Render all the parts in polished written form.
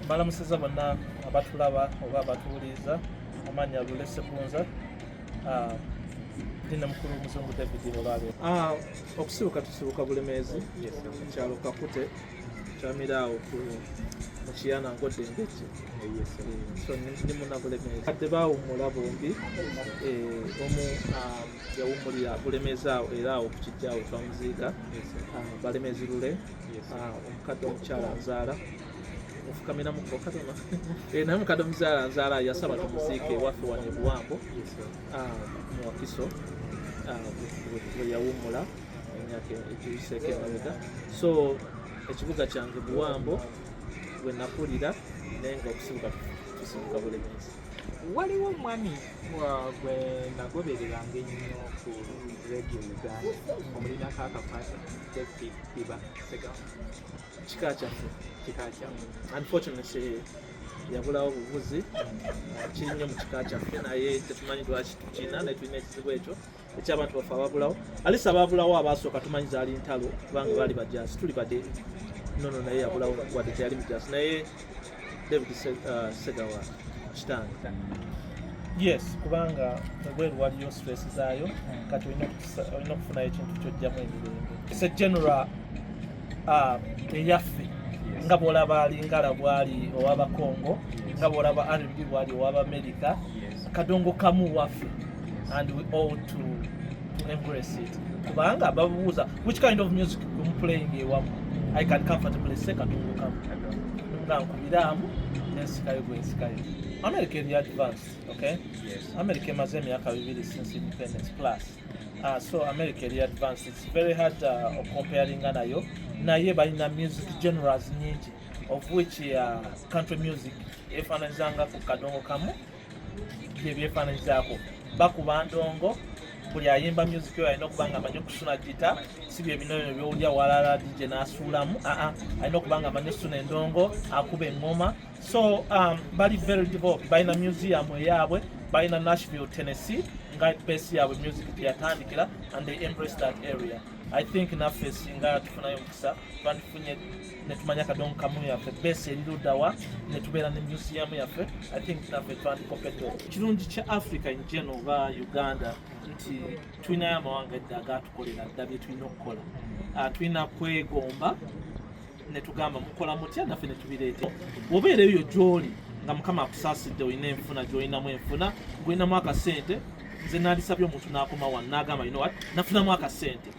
Balamusiza bonna abatulaba oba abatuwuliriza amanya Lulese Bunza ndina mukulu Muzungu David Olale. Okusibuka tusibuka Bulemeezi kyalo Kakute kyamiraawo mu Kiyana ngodde ngeki so ndi muna Bulemeezi kadde baawummula bombi omu yawummulira Bulemeezi awo era awo ku kijjaawo twamuziika Balemeezi Lule omukadde omukyala Nzaala ofukamira mu kokatona naye mukadde omuzaala Nzaala yasaba tumuziike ewaffe wano e Buwambo mu Wakiso bwe yawummula emyaka egiyiseeko emabega so ekibuga kyange Buwambo bwe nakulira naye nga okusibuka tusibuka Bulemeezi. Waliwo omwami gwe nagobereranga ennyo ku Radio Uganda omulinako akakwata Biba Segawa kika kyaffe unfortunately yabulawo obuvuzi kiri nnyo mu kika kyaffe naye tetumanyi lwaki tukina naye tulina ekizibu ekyo eky'abantu baffe ababulawo alisa ababulawo abaasooka tumanyi zaali ntalo kubanga baali bajaasi tuli badde nono naye yabulawo wadde teyali mujaasi naye David Segawa kitange. Yes, kubanga ebweru waliyo stress zaayo kati olina okufunayo ekintu kyojjamu emirembe. It's a general eyaffe nga bw'olaba Lingala bwali ow'Abakongo nga bw'olaba R&B bwali ow'Amerika Kadongokamu waffe and we ought to embrace it kubanga babuuza which kind of music you playing ewamu I can comfortably say Kadongokamu nga nkubiraamu nensikayo gwensikayo. America eri advanced, okay? Yes. America emaze emyaka 2 since independence plus. So America eri advanced. It's very hard comparing nayo. Naye balina music genres nyingi of which country music efaananyizanga ku Kadongokamu byebyefaananyizaako bakuba ndongo buli ayimba music yo alina okuba nga amanyi okusuna gita si bye bino byowulya walala DJ n'asuulamu alina okuba nga amanyi okusuna endongo akuba eŋŋoma so bali very developed balina museum eyaabwe balina Nashville Tennessee nga base yaabwe music gyeyatandikira and they embrace that area. I think naffe singa tufunayo omukisa twandifunye netumanya Kadongokamu yaffe base eri luddawa netubeera ne museum yaffe I think naffe twandikopeddwa. Kirungi kya Africa in general oba Uganda nti tulinayo amawanga edda agatukolera dda bye tulina okukola tulina kwegomba netugamba mukola mutya naffe netubireete obeera eyo gy'oli nga Mukama akusaasidde olina enfuna gy'olinamu enfuna gwolinamu akasente nze nalisabye omuntu n'akoma wano n'agamba you know what nafunamu akasente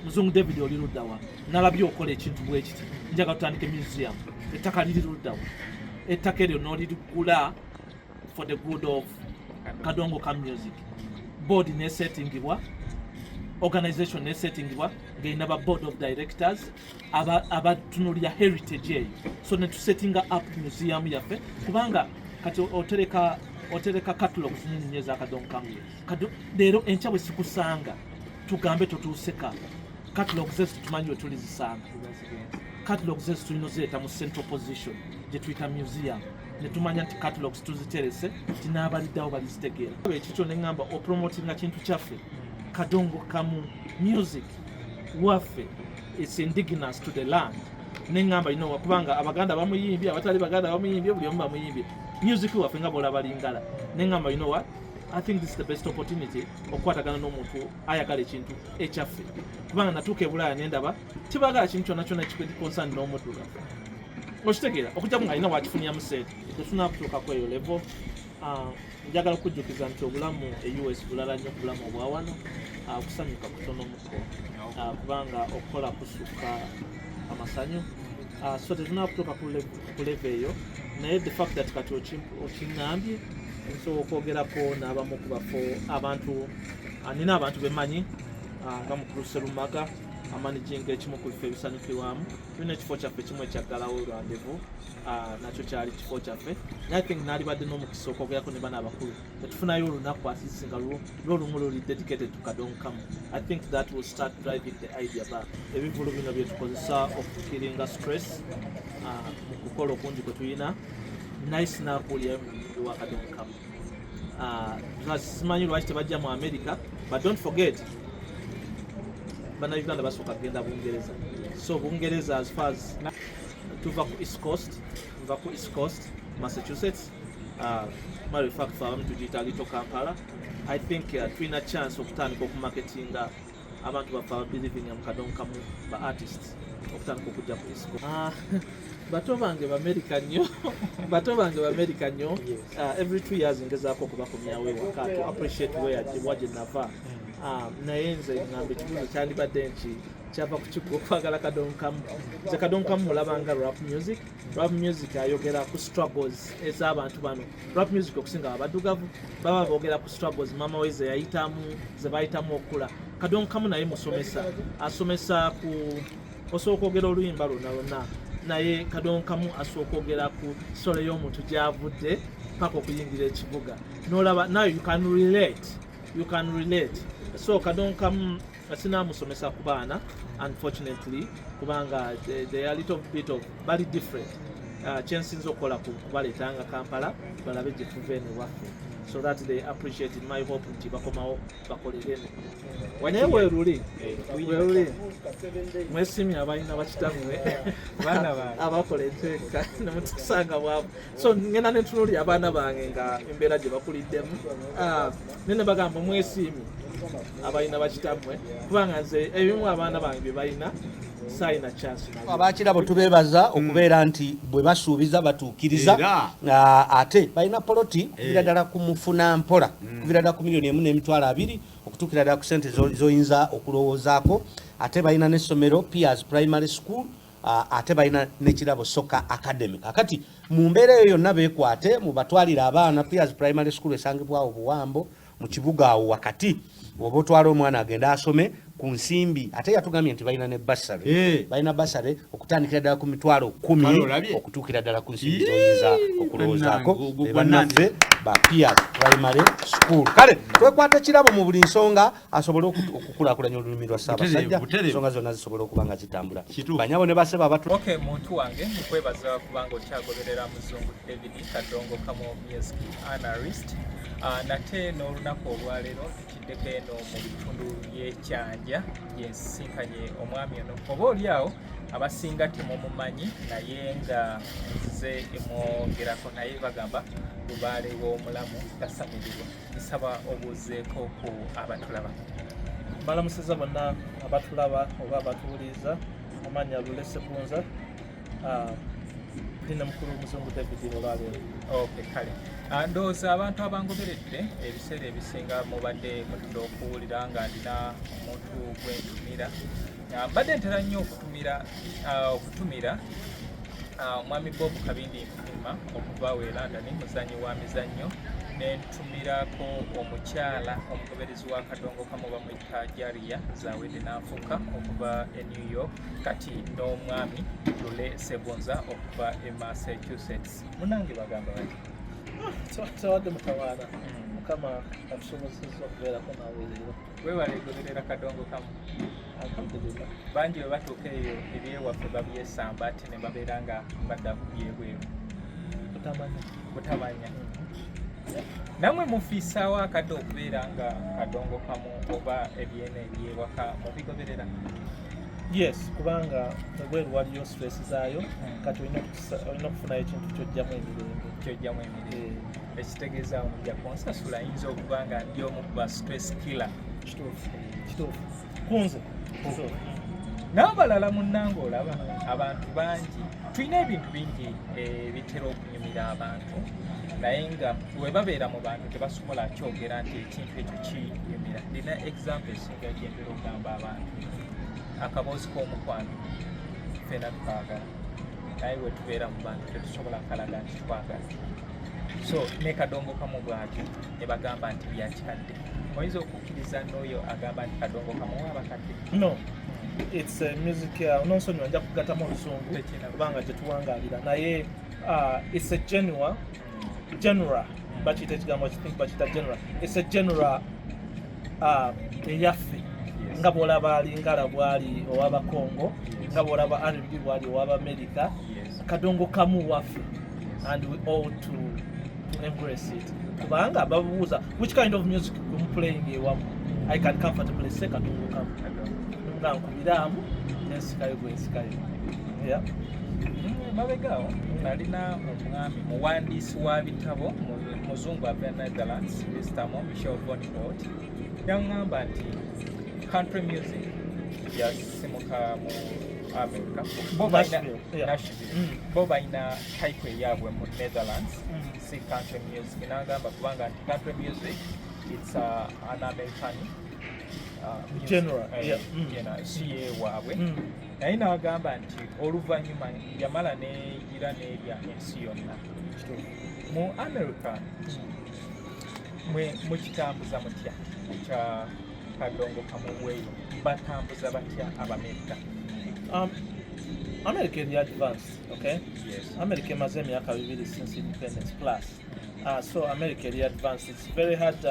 Muzungu David oli luddawa nalabye okola ekintu bwe kiti njagala tutandike museum ettaka liri luddawa ettaka eryo n'oligula for the good of Kadongokamu music board nesettingibwa organization nesettingibwa ng'erina ba board of directors abatunulira heritage eyo so netusettinga up museum yaffe kubanga kati otereka catalogs nyingi eza Kadongokamu leero enkya bwe sikusanga tugambe totuuseka catalogs zetu tumanyi wetulizisanga catalogs zetu tulina ozireeta mu central position gye tuyita museum netumanya nti catalogs tuziterese ti n'abaliddawo balizitegeera ekikyo neŋŋamba opromotinga kintu kyaffe Kadongokamu music waffe is indigenous to the land neŋŋamba you know kubanga Abaganda bamuyimbye abatali Baganda bamuyimbye buli omu bamuyimbye music waffe nga bw'olaba Lingala neŋŋamba you know what I think this is the best opportunity okukwatagana n'omuntu ayagala ekintu ekyaffe kubanga natuuka e Bulaaya nendaba tibagala kintu kyonna kyonna ekikonsani n'omuddugavu okitegeera okujjamu ng'alina wakifunyamu sente tetuna kutuukako eyo level njagala okujjukiza nti obulamu e US bulala nnyo ku bulamu obwa wano kusanyuka kutono muko kubanga okukola kusukka amasanyu so tetuna kutuuka ku level eyo naye the fact that kati okiŋŋambye nsobola okwogerako n'abamu ku bafo abantu nina abantu bemanyi nga mukulu Serumaga amanaging ekimu ku bifo ebisanyukirwamu tulina ekifo kyaffe kimu ekyaggalawo rendezvous nakyo kyali kifo kyaffe naye I think naalibadde n'omukisa okwogerako ne bana abakulu netufunayo olunaku asisi nga lwolumu luli dedicated to Kadongokamu. I think that will start driving the idea back ebivulu bino byetukozesa okukiringa stress mu kukola okungi kwe tulina nice nakulya wa Kadongokamu simanyi lwaki tebajja mu America but don't forget Bannayuganda basooka kugenda Bungereza so Bungereza as far as tuva ku East Coast tuva ku East Coast, Massachusetts. Matter of fact, for abamu tugiyita Little Kampala. I think tulina chance okutandika okumarketinga abantu baffe ababilivinga mu Kadongokamu ba artists okutandika okujja ku East Coast. Bato bange b'Amerika nnyo. Every 2 years ngezaako okubakomyawo ewaka to appreciate wagye nava. Naye nze ngamba ekibuuzo kyandibadde nti kyava ku kigo okwagala Kadongokamu. Nze Kadongokamu mulabanga rap music ayogera ku struggles ez'abantu bano. Rap music okusinga abaddugavu baba boogera ku struggles mama we ze bayitamu okula. Kadongokamu naye asomesa ku osooka okwogera oluyimba lwonna naye Kadongokamu asooka okwogera ku story y'omuntu gy'avudde paka okuyingira ekibuga n'olaba now you can relate. So Kadongokamu sinaamusomesa ku baana unfortunately kubanga they are a little bit of very different. Kyensinza okukola kubaleetanga Kampala balabe gye tuva eno waffe so that they appreciate it. My hope nti bakomawo bakolere naye weeruli mwesimye abalina bakitammwe abakola enteeka nemutusanga bwabo so ngenda nentunulira abaana bange nga embeera gye bakuliddemu nene bagamba mwesimye abalina bakitammwe kubanga nze ebimu abaana bange bye balina saayina chance abakirabo tubeebaza okubeera nti bwe basuubiza batuukiriza ate balina poloti kubira ddala ku mufuna mpola kubira ddala ku $1,200,000 okutuukira ddala ku sente zoyinza okulowoozaako ate balina n'essomero Piers Primary School ate balina n'ekirabo Soccer Academy. Kakati mu mbeera eyo yonna beekwate mu batwalira abaana Piers Primary School esangibwawo Buwambo mu kibuga awo wakati oba otwala omwana agenda asome ku nsimbi ate yatugambye nti balina ne basare balina basare okutandikira ddala ku $10,000 okutuukira ddala ku nsimbi zoyinza okulowoozaako bannaffe ba Piers Primary School. Kale twekwata kirabo mu buli nsonga asobole okukulaakulanya olulimi lwa Ssaabasajja ensonga zonna zisobole okuba nga zitambula banyabo ne baseba abatu. Okay, muntu wange nkwebaza kubanga okyagoberera Muzungu David Kadongokamu music analyst. Nate n'olunaku olwaleero tukiddeko eno mu bitundu by'ekyanja yensinkanye omwami ono oba oliawo abasinga temumumanyi naye nga nze emwogerako naye bagamba lubaale w'omulamu tasamirirwa. Nsaba obuuzeeko ku abatulaba. Balamusiza bonna abatulaba oba abatuwuliza amanya Lulese Bunza nina mukulu Muzungu David olwaleero. Okay, kale ndowooza abantu abangoberedde ebiseera ebisinga mubadde mutera okuwulira nga ndina omuntu gwentumira mbadde ntera nnyo okutumira omwami Bob Kabindi Mpima okuva we London muzannyi wa mizannyo nentumirako omukyala omugoberezi wa Kadongokamu bamuyita Jariya Zawedi Nanfuka okuva e New York kati n'omwami Lulese Bunza okuva e Massachusetts. Munange bagamba bati tawadde mutawaana mukama atusobozesezza okubeerako naawe leero wewalegoberera Kadongokamu. Alhamdulillah bangi bwe batuuka eyo ebyewaffe babyesamba ate ne babeera nga badda ku byebweru kutamanya. Namwe mufiisaawo akadde okubeera nga Kadongokamu oba ebyene ebyewaka mubigoberera? Yes, kubanga ebweru waliyo stress zaayo kati olina okufunayo ekintu kyojjamu emirembe. Ekitegeeza omujja kunsasula ayinza okuba nga ndi omu ku ba stress killer. Kituufu kunze n'abalala munnange olaba abantu bangi tulina ebintu bingi ebitera okunyumira abantu naye nga bwe babeera mu bantu tebasobola kyogera nti ekintu ekyo kinyumira. Ndina example esinga gyentera okugamba abantu akaboozi k'omukwano ffena tukaagala naye bwe tubeera mu bantu tetusobola kalaga nti twagala. So ne Kadongokamu bw'atyo ne bagamba nti byakikadde. Oyinza okukkiriza n'oyo agamba nti Kadongokamu w'abakadde? No, it's music nonsonyiwa nja kugattamu oluzungu kubanga gye tuwangaalira naye it's a genre bakiyita ekigambo bakiyita genre. It's a genre eyaffe nga bw'olaba Lingala bwali ow'Abakongo nga bw'olaba R&B bwali ow'Abamerika Kadongokamu waffe and we ought to embrace it. Kubanga babuuza which kind of music you playing ewamu I can comfortably say Kadongokamu nga nkubiraamu nensikayo gwensikayo. mabegaawo nalina omwami muwandiisi wa bitabo muzungu ava Netherlands Mr. Michel von Hout yaŋŋamba nti country music yasimuka mu Amerika bo balina type eyaabwe mu Netherlands si country music n'agamba kubanga nti country music it's an American general siye waabwe naye n'agamba nti oluvannyuma yamala neegira n'erya ensi yonna mu Amerika mukitambuza mutya kya Kadongokamu weeyo batambuza batya Abamerika? America eri advanced, okay? Yes. America emaze emyaka 2 since independence plus. So America eri advanced. It's very hard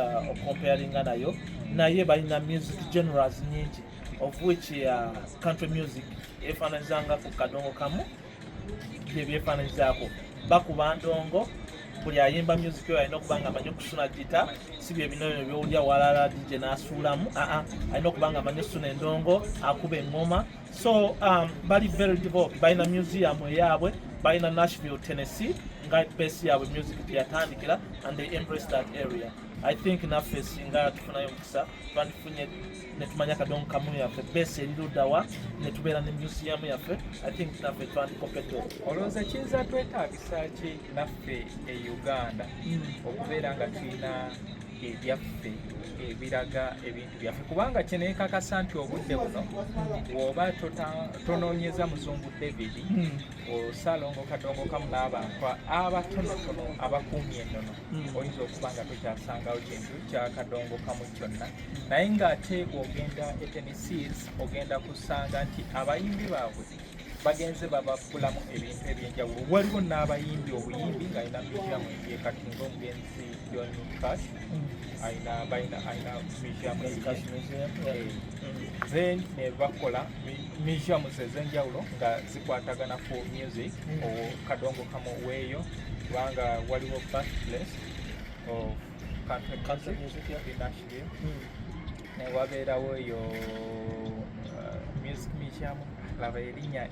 comparing nayo. Naye balina music genres nyingi of which country music efananizanga ku Kadongokamu byebyefananizaako bakuba ndongo buli ayimba music yo alina okubanga amanyi okusuna gita si bye bino byowulya walala DJ n'asuulamu alina okubanga amanyi okusuna endongo akuba eŋŋoma so bali very developed balina museum eyaabwe balina Nashville Tennessee nga base yaabwe music gyeyatandikira and they embrace that area. I think naffe singa tufunayo omukisa twandifunye netumanya Kadongokamu yaffe base eri luddawa netubeera ne museum yaffe I think naffe twandikopeddwa. Olowooza kiyinza twetaagisa ki naffe e Uganda okubeera nga tulina ebyaffe ebiraga ebintu byaffe kubanga kyeneekakasa nti obudde buno bw'oba tonoonyeza muzungu David osalongo Kadongokamu n'abantu abatonotono abakuumye ennono oyinza okuba nga tokyasangawo kintu kya Kadongokamu kyonna naye ng'ate ogenda e Tennessee ogenda kusanga nti abayimbi baabwe bagenze babagulamu ebintu ebyenjawulo waliwo n'abayimbi obuyimbi ng'alina museum ebyekati ng'omugenzi John Cash alina museum then ne bakola museum ez'enjawulo nga zikwatagana ku music Kadongokamu weeyo kubanga waliwo birthplace of country music in Nashville ne wabeerawo eyo music museum laba erinnya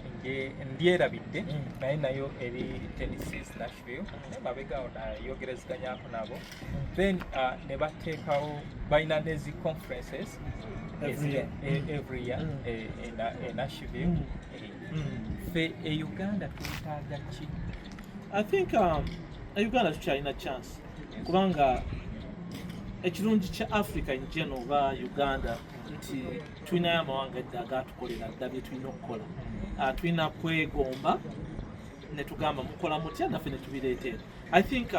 ndyerabidde naye nayo eri Tennessee Nashville mabegaawo nayogerezeganyako nabo then ne bateekawo balina nezi conferences every year in Nashville. Fe e Uganda twetaaga ki? I think Uganda tukyalina chance kubanga ekirungi kya Africa in general oba Uganda nti tulinayo amawanga edda agatukolera dda bye tulina okukola tulina kwegomba ne tugamba mukola mutya naffe ne tubireetera I think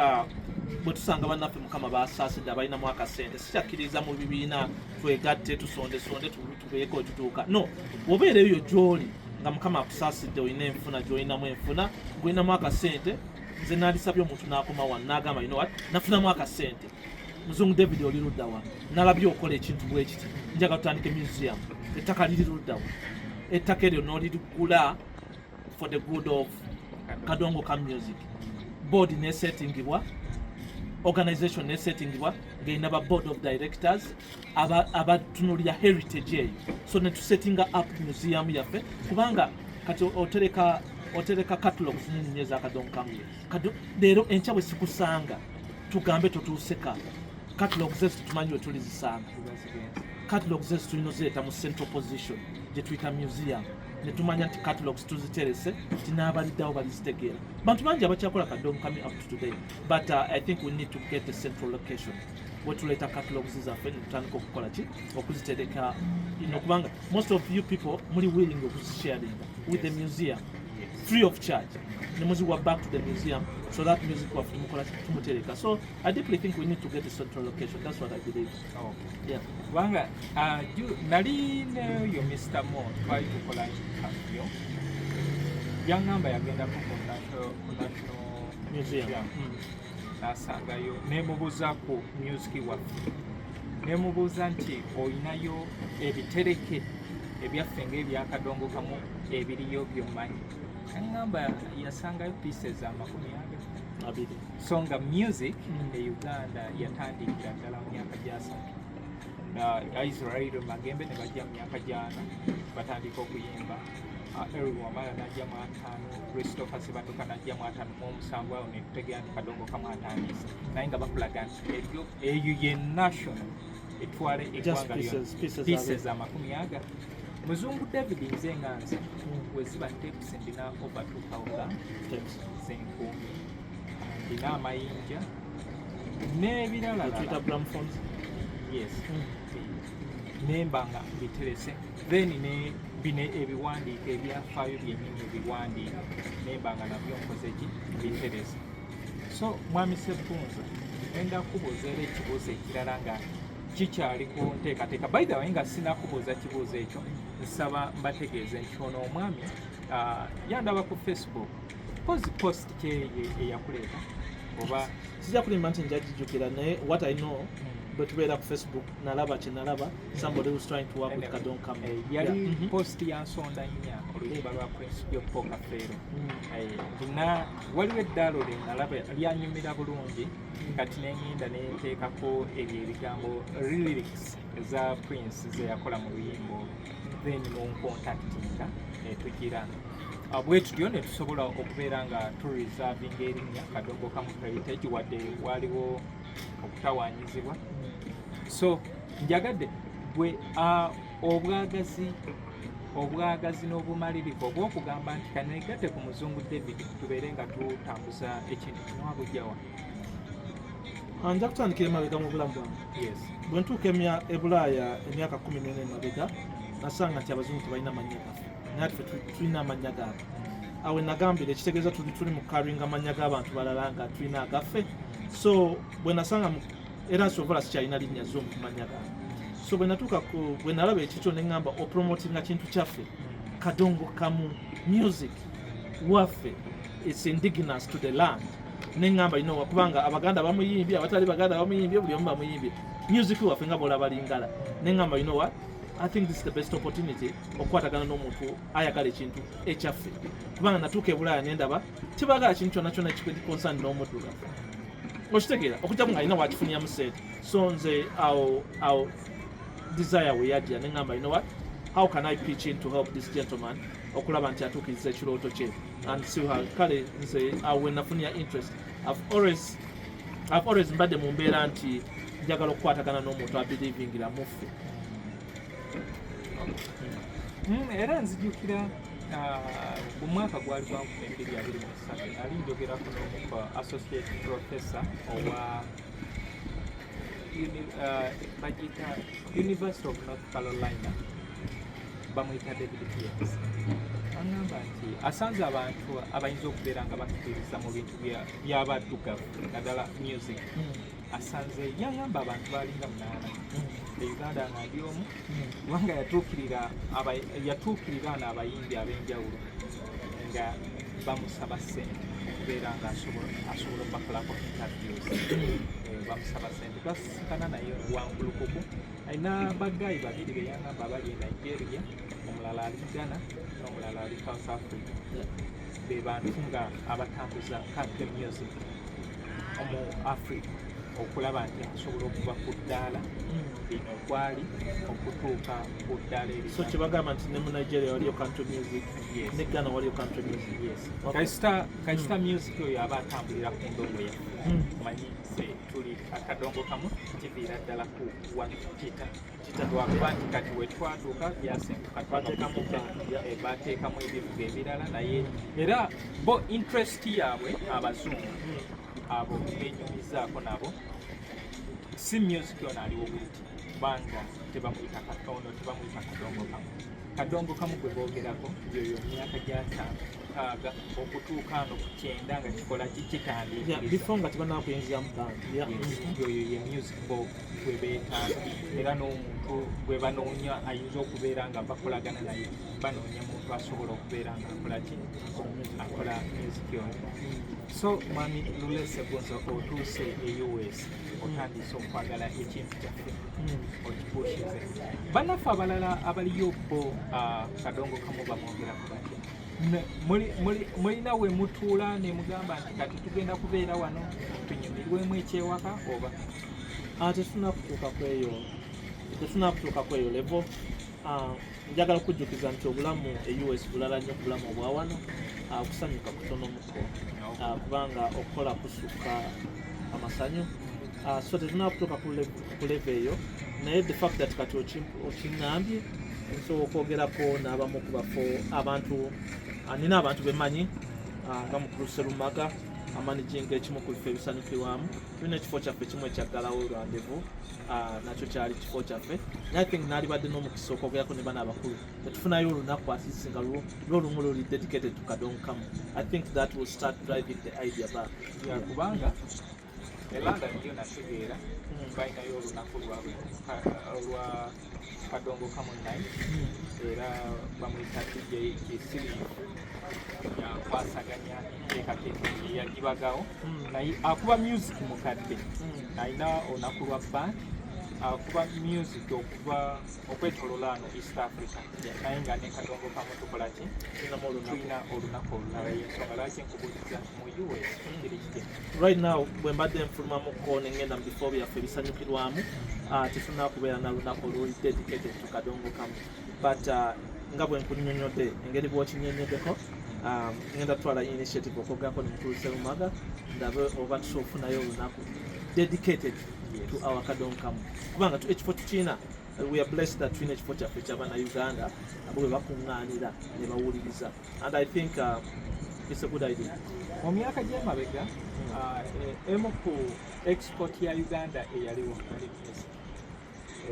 bwe tusanga bannaffe mukama baasaasidde abalinamu akasente sikyakkiriza mu bibiina twegatte tusondesonde tubeeko tutuuka no obeereyo gy'oli nga mukama akusaasidde olina enfuna gy'olinamu enfuna ng'olinamu akasente nze naalisabye omuntu n'akoma wano n'agamba you know what nafunamu akasente muzungu David oli luddawa nalabye okola ekintu bwe kiti njaga tutandike museum ettaka liri luddawa ettaka eryo n'oligula for the good of Kadongokamu music board nesettingibwa organization nesettingibwa ng'erina ba board of directors abatunulira heritage eyo so netusettinga up museum yaffe kubanga kati otereka catalogs nini eza Kadongokamu leero enkya bwe sikusanga tugambe totuuseka catalogs ezo tumanyi we tulizisanga catalogs ezo tulina ozireeta mu central position gye tuyita museum ne tumanya nti catalogs tuziterese nti n'abaliddawo balizitegeera bantu bangi abakyakola Kadongokamu up to today but I think we need to get a central location we tuleeta catalogs zaffe ne tutandika okukola ki okuzitereka kubanga most of you people muli willing okuzisharinga with the museum free of charge ne muziwa back to the museum so that music waffe tumukola tumutereka so I deeply think we need to get a central location that's what I believe. Yeah. Kubanga nali neyo Mr. Mo twali tukola interview yaŋŋamba yagendako ku National Museum n'asangayo nemubuuzaku music waffe nemubuuza nti olinayo ebitereke ebyaffe ng'ebya Kadongokamu ebiriyo by'omanyi yaŋŋamba yasangayo pieces 20 so nga music e Uganda yatandikira ddala mu myaka gy'asatu Israel Magembe ne bajja mu myaka gy'ana batandika okuyimba Eric Wamala najja mu 5, Christopher Sibatuka najja mu 57 awo ne tutegera nti Kadongokamu atandise naye nga bakulaga nti eyo ye national etwale eggwanga pieces 40. Muzungu David nze nga nze weziba tapes ndina over 2000 zenkumi, ndina amayinja n'ebirala yes nemba nga mbiterese then ne bine ebiwandiika ebyafaayo byennyini ebiwandiika nemba nga nabyo nkoze ki mbiterese. So mwami Ssebbunza enda kubuuza era ekibuuzo ekirala nga kikyali ku nteekateeka. By the way nga sinakubuuza kibuuzo ekyo nsaba mbategeeze nti ono omwami yandaba ku Facebook post kyeye eyakuleeta oba sijja kulimba nti njagijjukira naye what I know bwe tubeera ku Facebook nalaba kyenalaba somebody who's trying to work with Kadongokamu yali post ya nsonda nnya oluyimba lwa Prince Joppo Kafeero waliwo eddaalo lye nalaba lyanyumira bulungi kati neŋŋenda neteekako ebyo ebigambo lyrics eza Prince ze yakola mu luyimba then noncontactinga netugira bwe tutyo ne tusobola okubeera nga tureservinga erinnya Kadongokamu heritage wadde waliwo okutawanyizibwa. So njagadde bwe obwagazi n'obumalirivu obw'okugamba nti kanegatte ku Muzungu David tubeere nga tutambuza ekintu kinwabujjawa. Nja kutandikira emabega mu bulamu bwange. Yes. Bwe ntuuka e Bulaaya emyaka 14 emabega nasanga nti abazungu tebalina mannya gaffe naye ffe tulina amannya gaabwe. Awe nagambira ekitegeeza tuli mu karinga amannya g'abantu balala nga tulina agaffe. So bwe nasanga era nsobola sikyalina linnya z'omu kumanya gaabwe. So bwe natuuka bwe nalaba ekikyo ne ŋŋamba opromotinga kintu kyaffe Kadongokamu music waffe it's indigenous to the land. Ne ŋŋamba kubanga Abaganda bamuyimbye abatali Baganda bamuyimbye buli omu bamuyimbye music waffe nga bw'olaba Lingala. Ne ŋŋamba what I think this is the best opportunity okukwatagana n'omuntu ayagala ekintu ekyaffe kubanga natuuka e Bulaaya ne ndaba tebagala kintu kyonna kyonna ekikonsani n'omuddugavu. Okitegeera okujjamu nga alina wakifunyamu sente. So nze awo desire we yajja ne ŋŋamba what how can I pitch in to help this gentleman okulaba nti atuukiriza ekirooto kye and see how kale nze awe nafunira interest. I've always mbadde mu mbeera nti njagala okukwatagana n'omuntu abelievingira muffe. Era nzijukira mu mwaka gwali gwa 2023 ali njogerako n'omu associate professor owa University of North Carolina bamuyita David Pierce. Angamba nti asanze abantu abayinza okubeera nga bakkiriza mu bintu by'abaddugavu naddala music asanze yayamba abantu balinga 8 Uganda ng'ali omu kubanga yatuukirira n'abayimbi ab'enjawulo nga bamusaba ssente okubeera nga asobola okubakolako interviews. Bamusaba ssente twasikana naye wangulukuku alina bagayi babiri be yangamba abali e Nigeria, omulala ali Ghana n'omulala ali South Africa. Be bantu nga abatambuza country music omu Africa okulaba nti asobola okuva ku ddaala bino kwali okutuuka ku ddaala eri. So kyebagamba nti ne mu Nigeria waliyo country music, ne Ghana waliyo country music. Yes. Kasita music oyo aba atambulira ku ndongo yaffe. Manyi ffe tuli Kadongokamu kiviira ddala ku wakita lwakuba nti kati we twatuuka byasenguka bateekamu ebivuga ebirala naye era bo interest yaabwe abazungu abo benyumizaako nabo si music ono aliwo buti kubanga tebamuyita Katono tebamuyita Kadongokamu gwe boogerako yoyo myaka gy'ataaga okutuuka ano ku 9 nga kikola kitandikiriza before nga tebanakuyingiza mu band. Yoyo ye music box gwe beetaaga era n'omuntu gwe banoonya ayinza okubeera nga bakolagana naye banoonya muntu asobola okubeera nga akola music yoyo. So mwami Lulese Gonzo otuuse e US otandise okwagala ekintu kyaffe okipushize bannaffe abalala abaliyo bo Kadongokamu bamwogerako batya mulina we mutuula ne mugamba nti kati tugenda kubeera wano tunyumirwemu ekyewaka oba tetunakutuuka kweyo level. njagala okujjukiza nti obulamu US bulala nnyo ku bulamu obwa wano, okusanyuka kutono muko, kubanga okukola kusukka amasanyu, so tetunaba kutuuka ku leve eyo, naye the fact that kati okiŋŋambye nsobola okwogerako n'abamu ku bafo abantu, nina abantu bemanyi nga mukulu Serumaga amanaging ekimu ku bifo ebisanyukirwamu. Tulina ekifo kyaffe kimu ekyaggalawo rendezvous, nakyo kyali kifo kyaffe. I think naalibadde n'omukisa okwogerako ne bano abakulu netufunayo olunaku atisi nga lwolumu luli dedicated to Kadongokamu. I think that will start driving the idea back. Kubanga elanda ndio nategeera balinayo olunaku lwabwe olwa Kadongokamu night, era bamuyita DJ Kisirifu yakwasaganya enteekateeka eyagibagawo, naye akuba music mukadde, alina olunaku lwa band, akuba music okuva okwetoloola ano East Africa, naye nga ne Kadongokamu tukola ki, tulina olunaku olulala. Y'ensonga lwaki nkubuuliza mu US kiri kiti right now bwe mbadde nfulumamuko ne ngenda mu bifo byaffe ebisanyukirwamu, tetunaba kubeera na lunaku oluli dedicated to Kadongokamu, but nga bwe nkunnyonnyodde engeri bw'okinnyonnyoddeko, ngenda tutwala initiative okwogerako ne mukulu Serumaga ndabe oba tusobola okufunayo olunaku dedicated to our Kadongokamu, kubanga ekifo tukiina, we are blessed that tulina ekifo kyaffe ky'Abannayuganda abo bwe bakuŋŋaanira ne bawuliriza, and I think it's a good idea. mu myaka gy'emabega emu ku export ya Uganda eyaliwo ali music,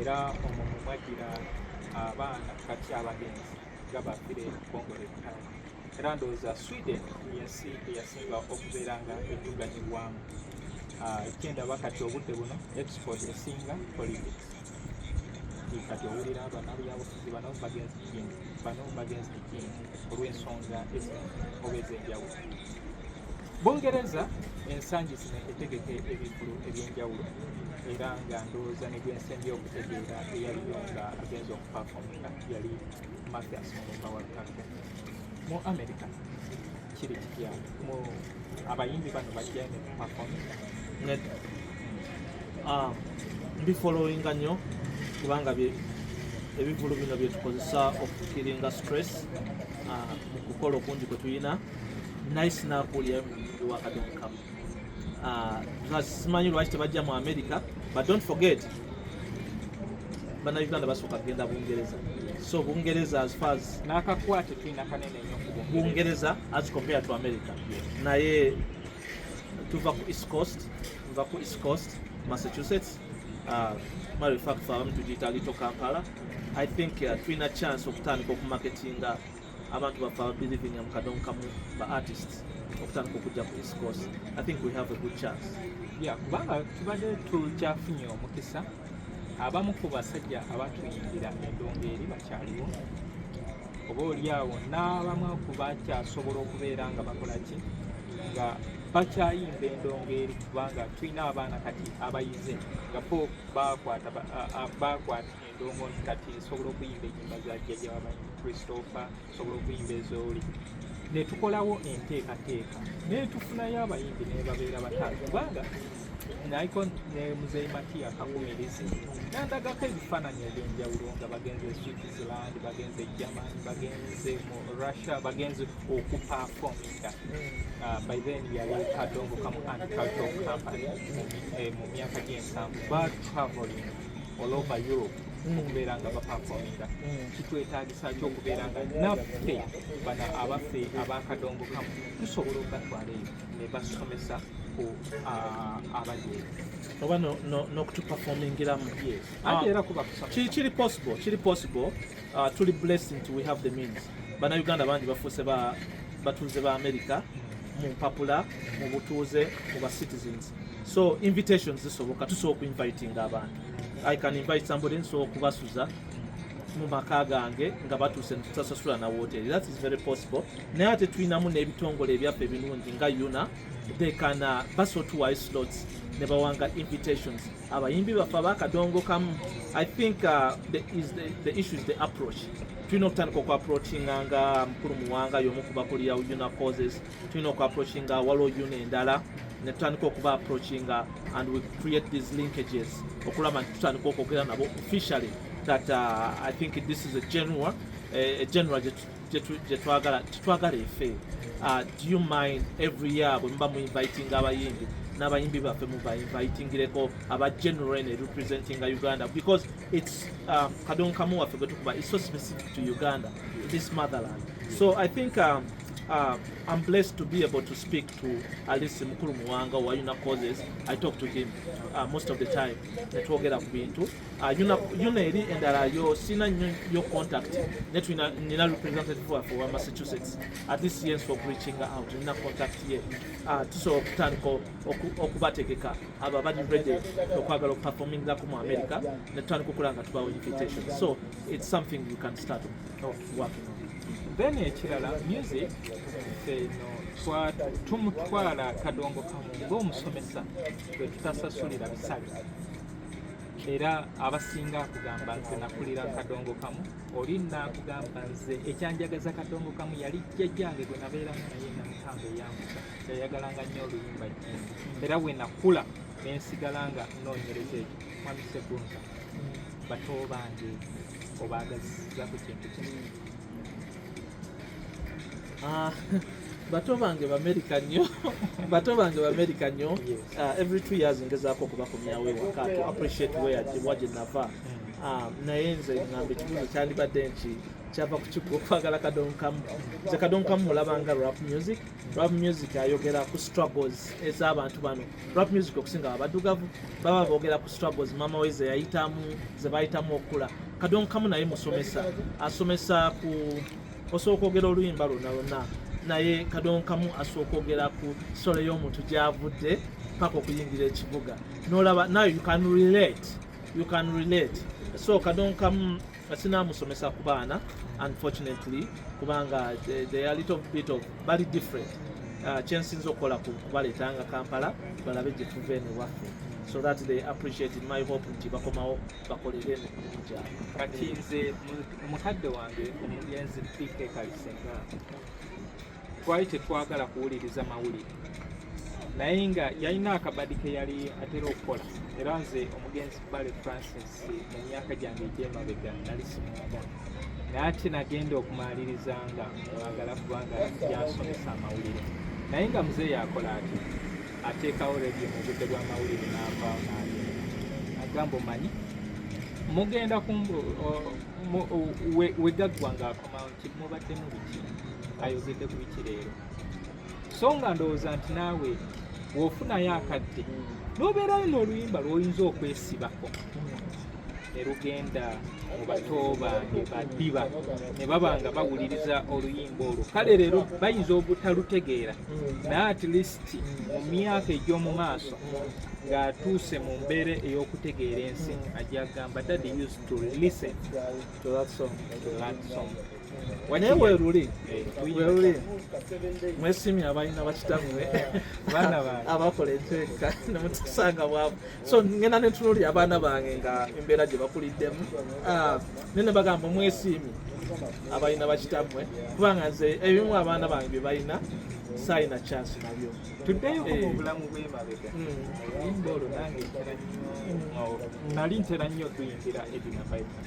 era omwo mwagira abaana kati abagenzi nga bafiire kongole ttaano, era ndowooza Sweden eyasinga okubeera nga edduganyibwamu. Kyendaba kati obudde buno export esinga politics, kati owulira abanabyabufuzi bano bagenzi kingi olw'ensonga oba ez'enjawulo. Bungereza ensangi zino etegeka ebivulu eby'enjawulo, era nga ndowooza ne gwensembye okutegeera eyaliyo nga agenza okupafominga yali Mathias Mulumba wa Lukaka. Mu Amerika kiri kitya mu abayimbi bano bajja ne kupafominga? Mbifollowinga nnyo kubanga ebivulu bino byetukozesa okukiringa stress mu kukola okungi kwe tulina. Nice nakuulira wa Kadongokamu. Simanyi lwaki tebajja mu Amerika, but don't forget Bannayuganda basooka kugenda Bungereza, so Bungereza as far as n'akakwate tulina kanene nnyo ku Bungereza as compared to America. Naye tuva ku East Coast Massachusetts, matter of fact abamu tugiyita Little Kampala. I think tulina chance okutandika okumarketinga abantu baffe ababelieving mu Kadongokamu ba artists okutandika okujja ku East Coast. I think we have a good chance. Kubanga tubadde tukyafunye omukisa, abamu ku basajja abatuyimbira endongo eri bakyaliwo, oba oliawo n'abamu ku bakyasobola okubeera nga bakola ki, nga bakyayimba endongo eri, kubanga tulina abaana kati abayize nga bo bakwata endongo kati sobola okuyimba ennyimba za jjajja bamanyi Christopher, sobola okuyimba ezooli, ne tukolawo enteekateeka ne tufunayo abayimbi ne babeera bataano, kubanga naiko ne muzeeyi Matiya Kakumirizi nandagako ebifaananyi eby'enjawulo nga bagenze Switzerland, bagenze Germany, bagenze mu Russia, bagenze okupafominga. By then yali Kadongokamu and Cultural Company mu myaka gy'ensanvu ba traveling all over Europe okubeera nga bapafominga. Kitwetaagisa ki okubeera nga naffe bano abaffe aba Kadongokamu tusobola okugatwala eyo ne basomesa ku abali oba n'okutuperformingiramu. Ate era kuba kusomesa kiri possible. Tuli blessed nti we have the means. Bannayuganda bangi bafuuse batuuze ba Amerika mu mpapula, mu butuuze, mu ba citizens, so invitations zisoboka, tusobola okuinvitinga abantu. I can invite somebody nsobola okubasuza mu maka gange nga batuuse tutasasula na wooteri. That is very possible. Naye ate tulinamu n'ebitongole ebyaffe ebirungi nga UNA, they can basotuwayo slots ne bawanga invitations abayimbi baffe aba Kadongokamu. I think the issue is the approach. Tulina okutandika okuapproachinga nga mukulu muwanga y'omu ku bakulira UNA causes, tulina okuapproachinga waliwo UNA endala ne tutandika okuba approachinga, and we create these linkages okulaba nti tutandika okwogera nabo officially that I think this is a genre gye twagala efe. Do you mind every year bwe muba mu inviting abayimbi n'abayimbi baffe muba invitingireko aba general ene representing Uganda, because it's Kadongokamu waffe gwe tukuba, it's so specific to Uganda, this motherland. So I think I'm blessed to be able to speak to Alice Mukuru Muwanga wa Yuna Causes. I talk to him most of the time. Netwogera ku bintu. Yuna eri endala yo sina yo contact. Nina representative for Massachusetts. At least yes for reaching out. Nina contact ye. Tuso okutandika okubategeka aba bali ready okwagala performing that mu America. Netwandika okulanga tubawo invitation. So it's something you can start working on. Then ekirala music eno tumutwala Kadongokamu ng'omusomesa gwe tutasasulira bisale, era abasinga akugamba nze nakulira Kadongokamu, oli nakugamba nze ekyanjagaza Kadongokamu yali jjajjange gwe nabeeranga naye namutambo eyambuka, yayagalanga nnyo oluyimba jjingi, era we nakula nensigala nga nnoonyereza ekyo. Mwami Ssegunza, bato bange obaagazizza ku kintu kino? Bato bange b'Amerika nnyo. Bato bange b'Amerika nnyo. Every 2 years ngezaako okubakomyawo ewaka to appreciate wagye nava. Naye nze ngamba ekibuuzo kyandibadde nti kyava ku kigo okwagala Kadongokamu. Nze Kadongokamu mulabanga rap music. Rap music ayogera ku struggles ez'abantu bano. Rap music okusinga abaddugavu baba boogera ku struggles mama we ze yayitamu, ze bayitamu okula. Kadongokamu naye musomesa, asomesa ku osooka okwogera oluyimba lwonna, naye Kadongokamu asooka okwogera ku solo y'omuntu gy'avudde paka okuyingira ekibuga n'olaba now you can relate. So Kadongokamu sinaamusomesa ku baana unfortunately kubanga they are a little bit of very different. Kyensinza okukola kubaleetanga Kampala balabe gye tuva eno waffe, so that they appreciate it. My hope nti bakomawo bakolere emirimu gyabwe. Kati nze mukadde wange omugenzi PK Kalisenga twali tetwagala kuwuliriza mawulire, naye nga yalina akabadi ke yali atera okukola, era nze omugenzi Bale Francis mu myaka gyange egy'emabega nali simwagala, naye ate nagenda okumaliriza nga mwagala kubanga yansomesa amawulire, naye nga muzeeyi yakola ati ateekawo rediyo mu budde bw'amawulire n'avaawo n'agenda agamba omanyi mugenda wegaggwa ng'akomawo nti mubadde mu biki ayogedde ku biki leero, so nga ndowooza nti naawe w'ofunayo akadde n'obeerayo n'oluyimba lw'oyinza okwesibako ne lugenda mu bato bange baddiba ne baba nga bawuliriza oluyimba olwo, kale leero bayinza obutalutegeera, naye at least mu myaka egy'omu maaso ng'atuuse mu mbeera ey'okutegeera ensi ajagamba daddy used to listen to that song. Naye weeruli mwesimye abalina bakitammwe abakola enteeka ne mutusanga bwabwe, so ngenda ne ntunuulira abaana bange nga embeera gye bakuliddemu nene bagamba mwesimye abalina bakitammwe, kubanga nze ebimu abaana bange bye balina saayina chance nabyo. Tuddeyo mu bulamu bw'emabega oluyimba olwo nange nali ntera nnyo okuyingira Edina Bible,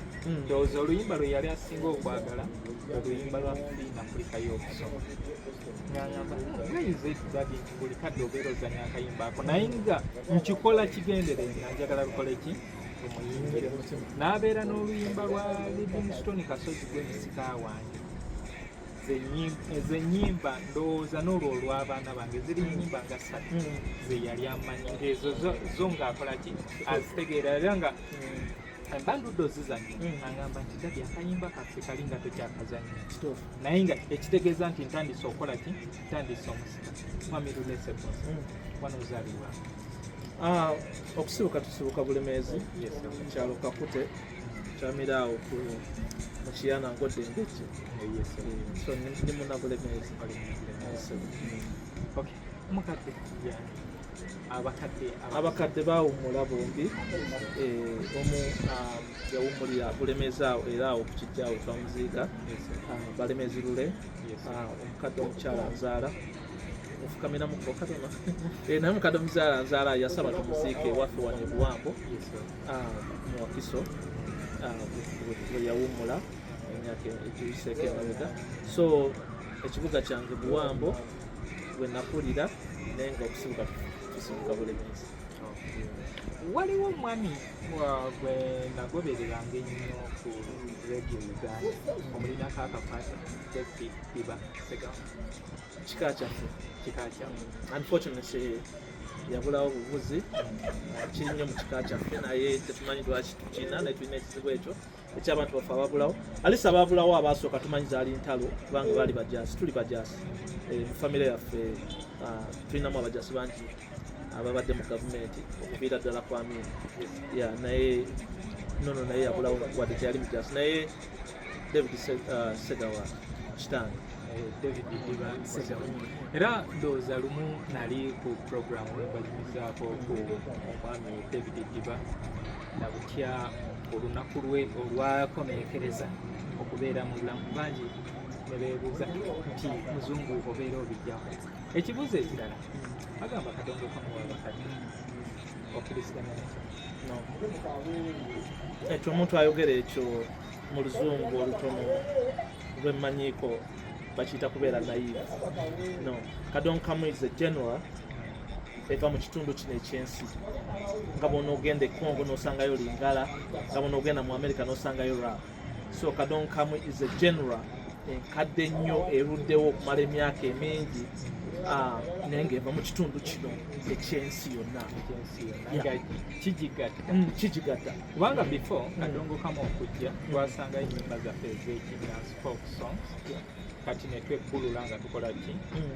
ndowooza oluyimba lwe yali asinga okwagala oluyimba lwa Free Africa y'okusoma, ng'agamba gayize tudadi nti buli kadde obeera ozanya akayimba ako, naye nga nkikola kigenderere nga njagala lukole ki lumuyingire, n'abeera n'oluyimba lwa Livingstone Kasozi gw'emisika wange. Ennyimba ndowooza n'olwo olw'abaana bange ziri nnyimba nga 3 ze yali amanyi, ng'ezo zo ng'akola ki azitegeera, era nga embandudde ozizannya agamba nti dadi akayimba kaffe kali nga tokyakazannya, naye nga ekitegeeza nti ntandise okukola ki, ntandise omusika. Mwami Ssegunza, wano ozaalibwa? Okusibuka tusibuka Bulemeezi, kyalo Kakute, kyamiraawo mu Kiyana ngodde engejje, so ndi muna Bulemeezi. Omukadde abakadde baawummula bombi, omu yawummulira Bulemeezi awo era awo ku kijjaawo twamuziika Balemeezi Lule, omukadde omukyala nzaala ofukamira mu kokatona naye mukadde omuzaala nzaala yasaba tumuziike ewaffe wano e Buwambo mu Wakiso, bwe yawummula emyaka egiyiseeko emabega. So ekibuga kyange Buwambo bwe nakulira naye nga okusibuka tusibuka Bulemeezi. Waliwo omwami gwe nagobereranga ennyo ku radio Uganda omulinako akakwata David Biba Segama. Kika kyaffe unfortunately yabulawo buvuzi kiri nnyo mu kika kyaffe naye tetumanyi lwaki tukina naye tulina ekizibu ekyo eky'abantu baffe ababulawo. Alisa ababulawo abasooka tumanyi zaali ntalo kubanga baali bajaasi, tuli bajaasi mu famire yaffe tulinamu abajaasi bangi ababadde mu gavumenti okuviira ddala ku Amini naye naye yabulawo wadde teyali mujaasi naye David Segawa kitange. David Diba Segawa era ndowooza lumu nali ku programu webanyumizaako ku omwami David Diba nabutya olunaku lwe olwakomeekereza okubeera mu bulamu bangi ne beebuuza nti muzungu obeera obijjako. Ekibuuzo ekirala agamba Kadongokamu w'abakadde okkiriziganya ekyo omuntu ayogera ekyo mu luzungu olutono lwemmanyiiko bakiyita kubeera naive. No, Kadongokamu is a general eva mu kitundu kino ekyensi. Nga bw'ona ogenda e Congo n'osangayo Lingala, nga bw'ona ogenda mu Amerika n'osangayo rap. So Kadongokamu is a general enkadde ennyo eruddewo okumala emyaka emingi naye ng'eva mu kitundu kino ekyensi yonna kigigatta kubanga before Kadongokamu okujja twasangayo ennyimba zaffe ez'ekina folk songs kati ne twebbulula nga tukola ki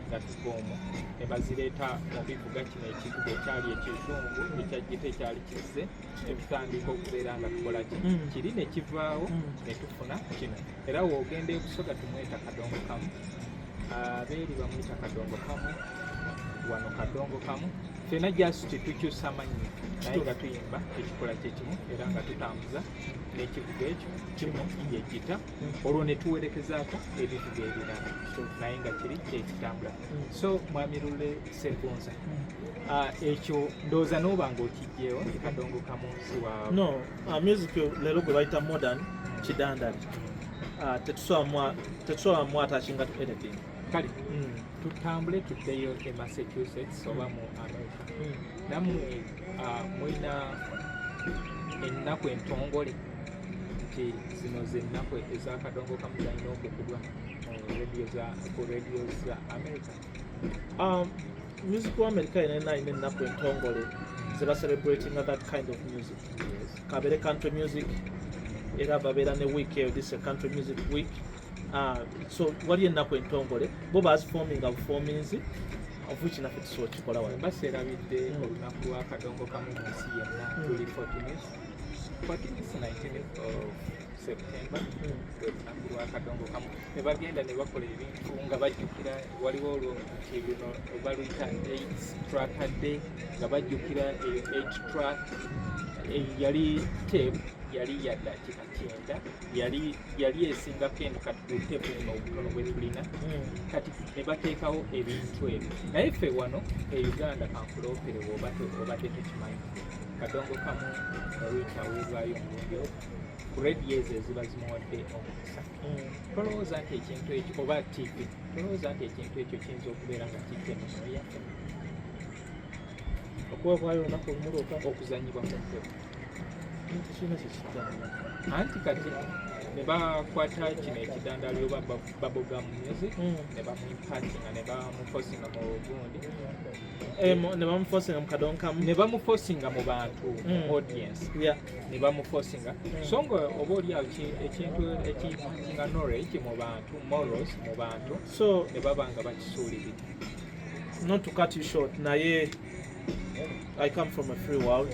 nga tugomba ne bazireeta mu bivuga kino ekivuga ekyali ekizungu ekyajjita ekyali kizze ne tutandika okubeera nga tukola ki kiri ne kivaawo ne tufuna kino era woogenda ebusoga tumweta Kadongokamu abeeri bamuyita Kadongokamu wano Kadongokamu fena jasiti tukyusa amannya naye nga tuyimba ekikola kyekimu era nga tutambuza n'ekivuga ekyo kimu yegita olwo ne tuwerekezaako ebivuga ebirala naye nga kiri kyekitambula. So mwami Lule Ssegunza ekyo ndowooza n'oba ng'okijjeewo Kadongokamu si waawe. No, music leero gwe bayita modern kidandali tetusobola mu attachinga to anything. Kale tutambule tuddeyo e Massachusetts oba mu Amerika. Nammwe mulina ennaku entongole nti zino zennaku eza Kadongokamu zalina okukubwa ku radio za Amerika. Music wa Amerika yenna alina ennaku entongole ze celebrating that kind of music. Kabere country music era babeera ne week eyo, this is a country music week. So wali ennaku entongole bo baziforminga buforminzi of which naffe tusobola kikola wano. Baserabidde olunaku lwa Kadongokamu mu nsi yonna tuli 19th of September olunaku lwa Kadongokamu ne bagenda ne bakola ebintu nga bajjukira waliwo olwoti luno baluyita 8-track day nga bajjukira eyo 8-track yali tape yali ya dakika 9 yali esingako eno kati butepu buno obutono bwe tulina kati ne bateekawo ebintu ebyo naye ffe wano e Uganda kankuloopere obadde tekimanyi Kadongokamu olwitaweebwayo omulundi ku radio ezo eziba zimuwadde omukisa. Tolowooza nti ekintu ekyo oba TV tolowooza nti ekintu ekyo kiyinza okubeera nga kijja emisono yaffe okuwabwayo olunaku olumuluka okuzanyibwa mu mpewo tekirina kyekitanga anti kati ne bakwata kino ekidandali oba bubblegum music ne bamuimpatinga ne bamufosinga mu gundi ne bamufosinga mu Kadongokamu ne bamufosinga mu bantu audience ne bamufosinga so nga oba oliawo ekintu ekiimpatinga knowledge mu bantu morals mu bantu so ne baba nga bakisuulirira. Not to cut you short naye I come from a free world.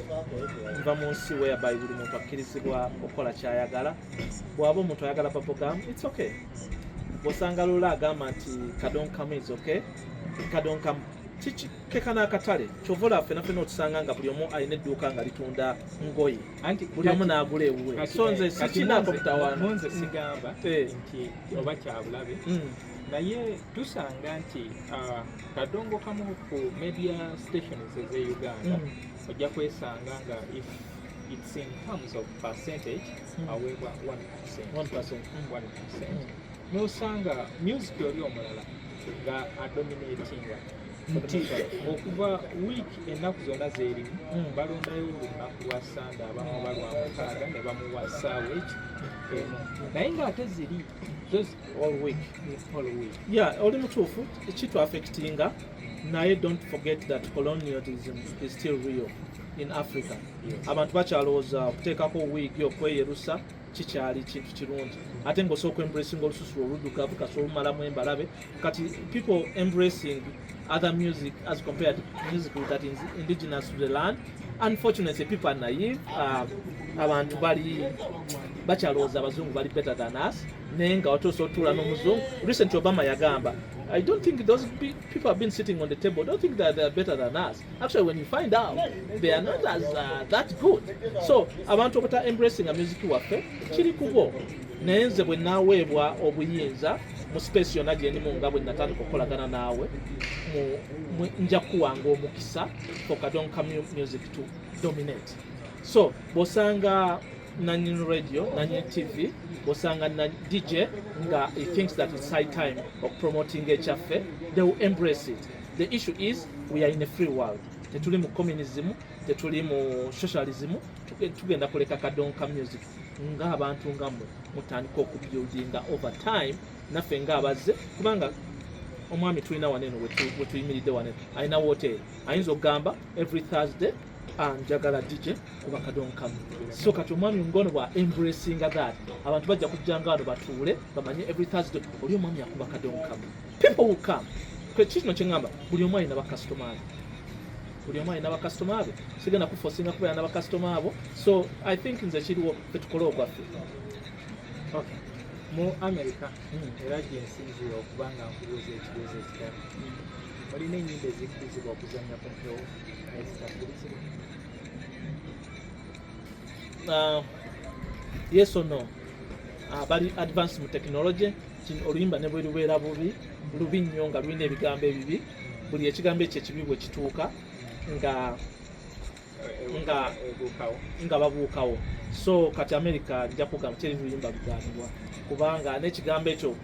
Nva mu nsi whereby buli muntu akkirizibwa okukola kyayagala. Bw'aba omuntu ayagala bubblegum, it's okay. Bw'osanga Lula agamba nti Kadongokamu is okay. Kadongokamu keka n'akatale kyovola ffe naffe n'otusanga nga buli omu alina edduuka nga litunda ngoye buli omu n'agula ewuwe. So nze sikinaako mutawaana. Nze sigamba nti oba kyabulabe naye tusanga nti Kadongokamu ku media stations eze Uganda ojja kwesanga nga if it's in terms of percentage aweebwa 1%. N'osanga music oli omulala nga adominatinga nti okuva week ennaku zonna zeerimu balondayo olunaku lwa sande abamu balwa mukaaga ne bamuwa ssaawa ekyo naye ng'ate ziri all week. Yeah, oli mutuufu kitu affectinga naye don't forget that colonialism is still real in Africa. Abantu bakyalowooza okuteekako wiigi okweyerusa kikyali kintu kirungi ate ng'osooka embracing olususu oluddugavu kasi olumalamu embalabe kati people embracing other music as compared to music that is indigenous to the land. Unfortunately, people are naive. Abantu bali bakyalowooza abazungu bali better than us naye nga watuusa otuula n'omuzungu. Recently Obama yagamba I don't think those people have been sitting on the table. Don't think that they are better than us. Actually, when you find out, they are not as that good. So, abantu obata embracing a music waffe kiri kubo. Naye nze bwe naaweebwa obuyinza mu space yonna gye ndimu nga bwe natandika okukolagana naawe nja kuwanga omukisa for Kadongokamu music to dominate. So, bw'osanga nannyini radio, nannyini TV, bw'osanga na DJ nga he thinks that it's high time of promoting ekyaffe, they will embrace it. The issue is we are in a free world. Tetuli mu communism, tetuli mu socialism, tugenda kuleka Kadongokamu music ng'abantu nga mmwe mutandika okubuildinga over time naffe ng'abazze kubanga omwami tulina waneno wetuyimiridde waneno alina hoteli ayinza okugamba every Thursday Njagala DJ kuba Kadongokamu. So kati omwami ngono bwa embracing that abantu bajja kujjanga wano batuule bamanye every Thursday oli omwami akuba Kadongokamu. People will come. Kino kyengamba buli omu alina bakasitoma be. Buli omu alina bakasitoma be. Sigenda kufosinga kubeera n'abakasitoma abo. So I think nze kiriwo fetukole ogwaffe. Okay. Mu Amerika era gye nsinzira okuba nga nkubuuza ekibuuzo ekirala. Olina ennyimba ezikkirizibwa okuzannya ku mpewo ezitakulizimu? Yes or no? Bali advanced mu technology oluyimba ne bwe lubeera lubi nnyo nga lulina ebigambo ebibi buli ekigambo ekyo ekibi bwe kituuka nga babuukawo. So kati Amerika nja kugamba teri luyimba lugaanibwa kubanga n'ekigambo ekyo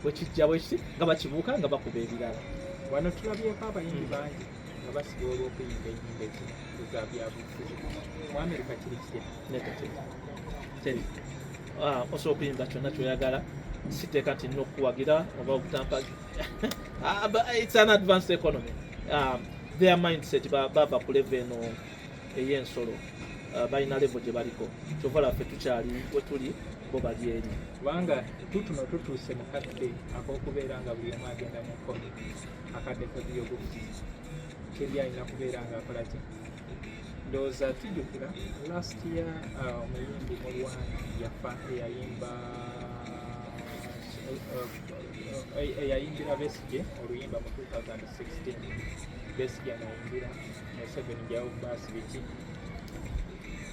bwe kijja bwe kiti nga bakibuuka nga bakuba ebirala. Wano tulabyeko abayimbi bangi nga basiba olw'okuyimba ennyimba eza byabufuzi. Mu Amerika kiri kitya? Teri. Osobola okuyimba kyonna kyoyagala siteeka nti nina okukuwagira oba okutampa. It's an advanced economy. Their mindset bava ku level eno ey'ensolo. Balina level gye baliko. Kyova laffe tukyali we tuli bo bali eri. Kubanga tutuno tutuuse mu kadde ak'okubeera nga buli omu agenda mu nkono akadde k'ebyobufuzi keri alina kubeera ng'akola ki? Ndowooza tujjukira last year omuyimbi mulwanyi yafa eyayimbira Besigye oluyimba mu 2016. Besigye anayimbira Museveni jawo baasi biki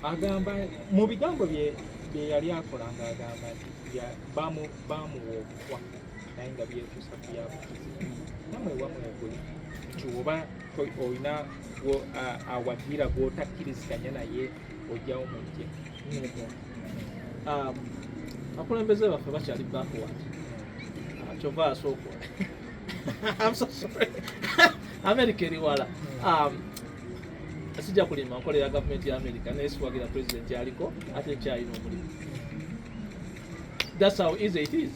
agamba mu bigambo bye yali akola ng'agamba nti bamuwookwa naye nga byetuusa ku byabufuzi. Namwe wamwe guli nti oba olina awagira gw'otakkiriziganya naye ojjawo mujje. Abakulembeze baffe bakyali backward. Kyova asooka. I'm so sorry. Amerika eri wala. Sijja kulima nkola ya gavumenti ya Amerika naye siwagira president aliko ate nkyalina omulimu. That's how easy it is.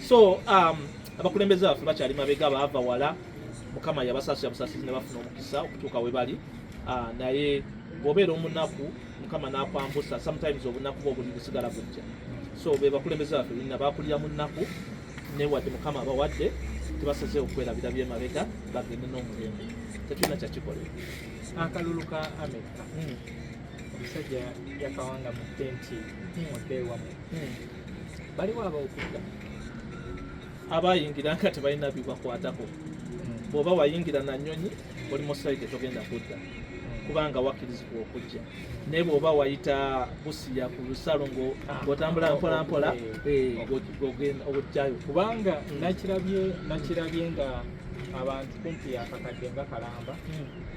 So abakulembeze baffe bakyali mabega baava wala Mukama yabasasiza ne bafuna omukisa okutuuka we bali. Naye bw'obeera omunaku Mukama n'akwambusa sometimes obunaku bwo buli busigala bujja. So be bakulembeze baffe bina bakulira mu nnaku ne wadde Mukama abawadde tebasaze okwerabira by'emabega bagende n'omulembe. Tetulina kyakikolera. Akalulu ka Amerika omusajja yakawanga mu tenti mudde wamu baliwo abaokudda abayingira nga tebalina bibakwatako. Bw'oba wayingira na nnyonyi oli mu site togenda kudda kubanga wakkirizibwa okujja. Naye bw'oba wayita busiya ku lusalo ng'otambula mpolampola ojjayo kubanga nakirabye nga abantu kumpi akakadde nga kalamba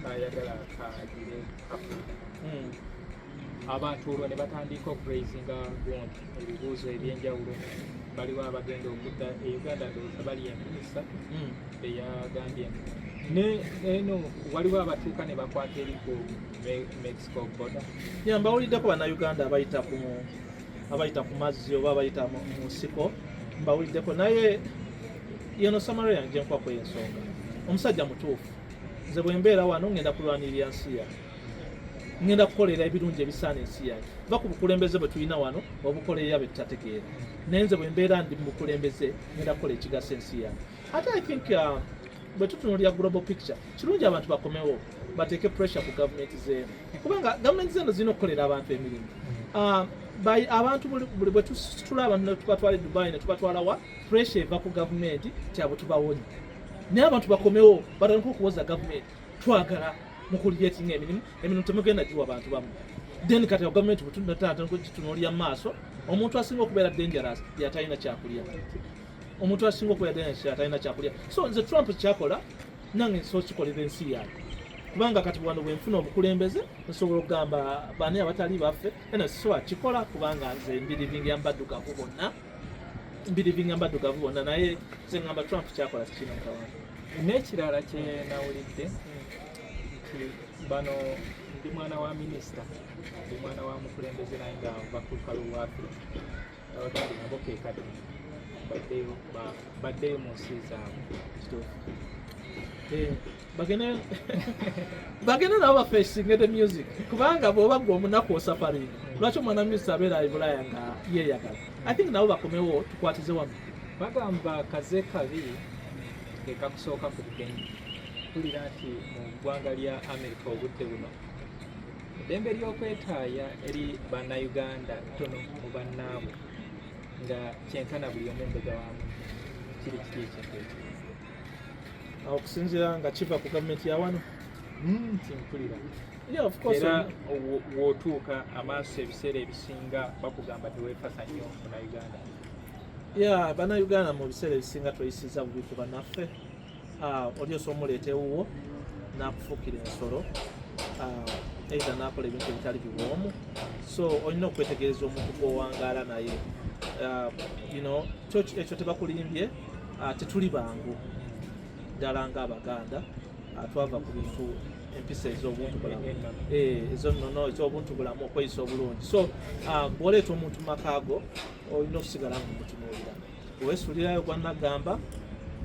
kayagala kagire kafu abantu olwo ne batandika okuraisinga gundi ebibuuzo ebyenjawulo baliwo abagenda okudda e Uganda ndowooza bali 3,000 eyagambye eno waliwo abatuuka ne bakwata eri ku Mexico border. Mbawuliddeko bannayuganda abayita ku mazzi oba abayita mu nsiko mbawuliddeko, naye yeno samaro yange nkwako y'ensonga. Omusajja mutuufu, nze bwe mbeera wano ngenda kulwanirira nsi yange, ngenda kukolera ebirungi ebisaana ensi yange, va ku bukulembeze bwe tulina wano obukolerera bwe tutategeera, naye nze bwe mbeera ndi mu bukulembeze ngenda kukola ekigasa ensi yange. Ate I think bwe tutunuulira global picture kirungi abantu bakomewo bateeke pressure ku gavumenti zeeno, kubanga gavumenti zeeno zirina okukolera abantu emirimu. Abantu buli bwe tusitula abantu ne tubatwala Dubai ne tubatwala wa pressure eva ku gavumenti kyabwe tubawonye, naye abantu bakomewo batandika okuwoza gavumenti twagala mukuliyetinga emirimu temugenda giwa abantu bamu. Then kati gavumenti bwe gitunuulira mu maaso, omuntu asinga okubeera dangerous yatalina kyakulya, omuntu asinga okubeera dangerous yatalina kyakulya. So nze Trump kyakola nange nsobola kikolera ensi yange, kubanga kati wano bwe nfuna obukulembeze nsobola okugamba bani abatali baffe eno sisobola kikola kubanga nze mbirivinga mbaddugavu bonna, naye nze ngamba Trump kyakola sikina mutawaana. N'ekirala kye nawulidde nti bano ndi mwana wa minisita, ndi mwana wa mukulembeze naye nga nva ku lukalu lwa Afrika, abaganda nabo keekadde baddeyo mu nsi zaabwe. Bagende nabo bafeesinge the music, kubanga bw'oba gwe omunaku osafaringa lwaki omwana minisita abeera e Bulaaya nga yeeyagala. I think nabo bakomewo tukwatize wamu. Bagamba kaze kabi ke kakusooka ku bugenyi. Tulira nti mu ggwanga lya Amerika obudde buno eddembe ly'okwetaaya eri bannayuganda tono mu bannaabwe nga kyenkana buli omu embega wamu kiri kiti ekintu ekyo. Okusinziira nga kiva ku gavumenti ya wano kimpulira. Of course, era wootuuka amaaso ebiseera ebisinga bakugamba teweefasa nnyo Munnayuganda. Bannayuganda mu biseera ebisinga tweyisiza bubi ku bannaffe. Oli osobola omuleeta ewuwo n'akufuukira ensolo, either n'akola ebintu ebitali biwoomu, so olina okwetegereza omuntu gw'owangaala naye. Ekyo tebakulimbye, tetuli bangu ddala ng'Abaganda, twava ku bintu empisa ez'obuntubulamu ez'obuntubulamu okweyisa obulungi. So bw'oleeta omuntu mu makaago olina okusigala ng'omutunuulira, weesuulirayo gwannagamba,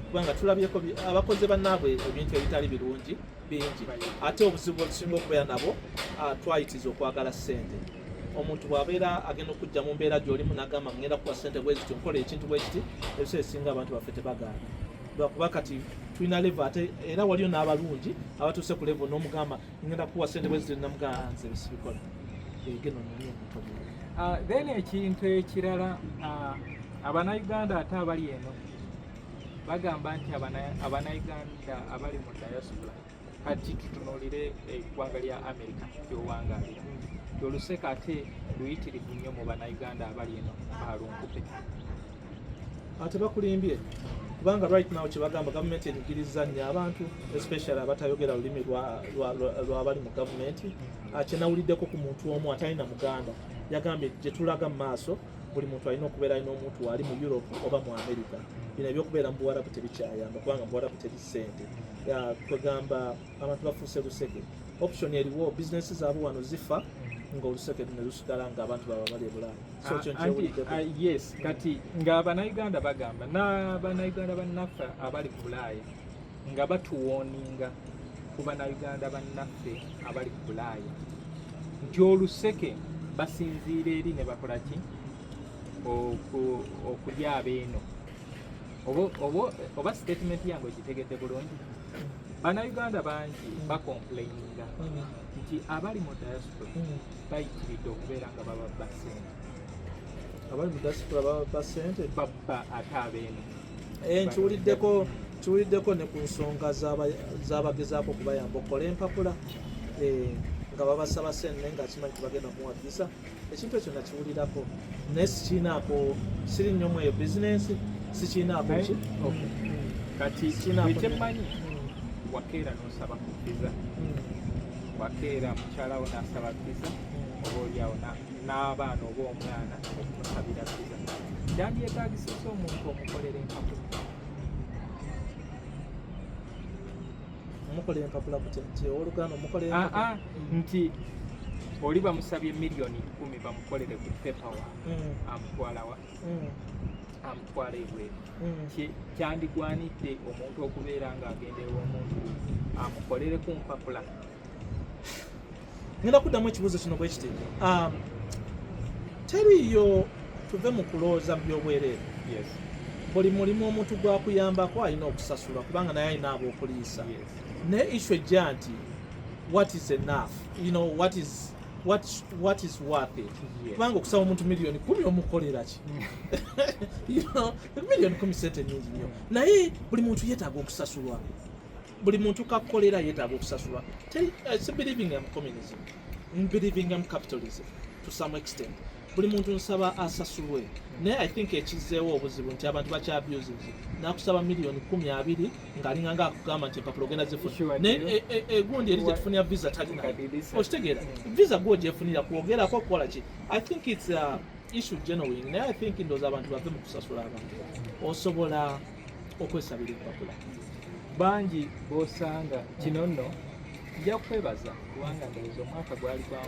kubanga tulabyeko abakoze bannaabwe ebintu ebitali birungi bingi, ate obuzibu obusinga okubeera nabo twayitiza okwagala ssente. Omuntu bw'abeera agenda okujja mu mbeera gy'olimu n'agamba ngenda kuwa ssente bwe zityo nkola ekintu bwe kiti, ebiseera ebisinga abantu baffe tebagaana. Lwakuba kati tulina level ate era waliyo n'abalungi abatuuse ku level n'omugamba ngenda kuwa ssente bwe zityo namugamba nze bisibikola. Then ekintu ekirala Abannayuganda ate abali eno bagamba nti Abannayuganda abali mu diaspora kati tutunuulire eggwanga lya Amerika ly'owangaalira oluseka ate luyitirivu nnyo mu Bannayuganda abali eno balunkupe. Ate bakulimbye kubanga right now kyebagamba gavumenti enyigiriza nnyo abantu especially abatayogera lulimi lw'abali mu gavumenti. Kyenawuliddeko ku muntu omu atalina muganda yagambye gye tulaga mu maaso buli muntu alina okubeera alina omuntu ali mu Europe oba mu Amerika. Bino ebyokubeera mu Buwarabu tebikyayamba kubanga mu Buwarabu teri ssente. Twegamba abantu bafuuse luseke, option eriwo, bizinesi zaabwe wano zifa nga oluseke ne lusigala ng'abantu baba bali e Bulaaya. Yes, kati ng'Abannayuganda bagamba n'Abannayuganda bannaffe abali ku Bulaaya nga batuwooninga ku Bannayuganda bannaffe abali ku Bulaaya nti oluseke basinziira eri ne bakola ki okulya abeeno. Oba statement yange ogitegedde bulungi. Bannayuganda bangi bakomplaininga nti abali mu diaspora bayitiridde okubeera nga bababba ssente. Abali mu diaspora bababba ssente? Babba ate abeeno. Kiwuliddeko ne ku nsonga z'abagezaako okubayamba okukola empapula nga babasaba ssente naye nga kimanyi tebagenda kumuwa visa. Ekintu ekyo nakiwulirako naye sikiinaako, siri nnyo mu eyo bizinensi, sikiinaako ki. Kati ekyemanyi wakeera n'osaba ku visa, wakeera mukyala wo n'asaba visa, obaolyawo n'abaana oba omwana okumusabira viza yandyetagisisa omuntu omukolera empapula omukolera empapula nti oluganda omukolera nti oli bamusabye miliyoni 10 bamukolere ku paperwa amutwalawa amutwala ebweru kyandigwanidde omuntu okubeera ng'agenderera omuntu amukolere ku mpapula. ngenda kuddamu ekibuuzo kino bwe kiti teriyo tuve mu kulowooza mu byobwereere buli mulimu omuntu gwakuyambako alina okusasulwa kubanga naye alina ab'okuliisa naye issue ejja nti what is enough, you know, what is worth it. Kubanga okusaba omuntu miliyoni 10 omukolera ki? You know, miliyoni 10 sente nyingi nnyo naye buli muntu yeetaaga okusasulwa, buli muntu kakolera yeetaaga okusasulwa. Believing in communism, believing in capitalism to some extent, buli muntu nsaba asasulwe naye I think ekizeewo obuzibu nti abantu bakyabuses nakusaba miliyoni 10-20 ng'alinga ng'akugamba nti empapula ogenda zifuna naye egundi eri gyetufunira visa talina okitegeera visa gwo gyefunira kwogerako kukola ki. I think it's issue genuine naye I think ndowooza abantu bave mu kusasula abantu osobola okwesabira empapula bangi b'osanga kino nno nja kwebaza kubanga ndowooza omwaka gwali gwa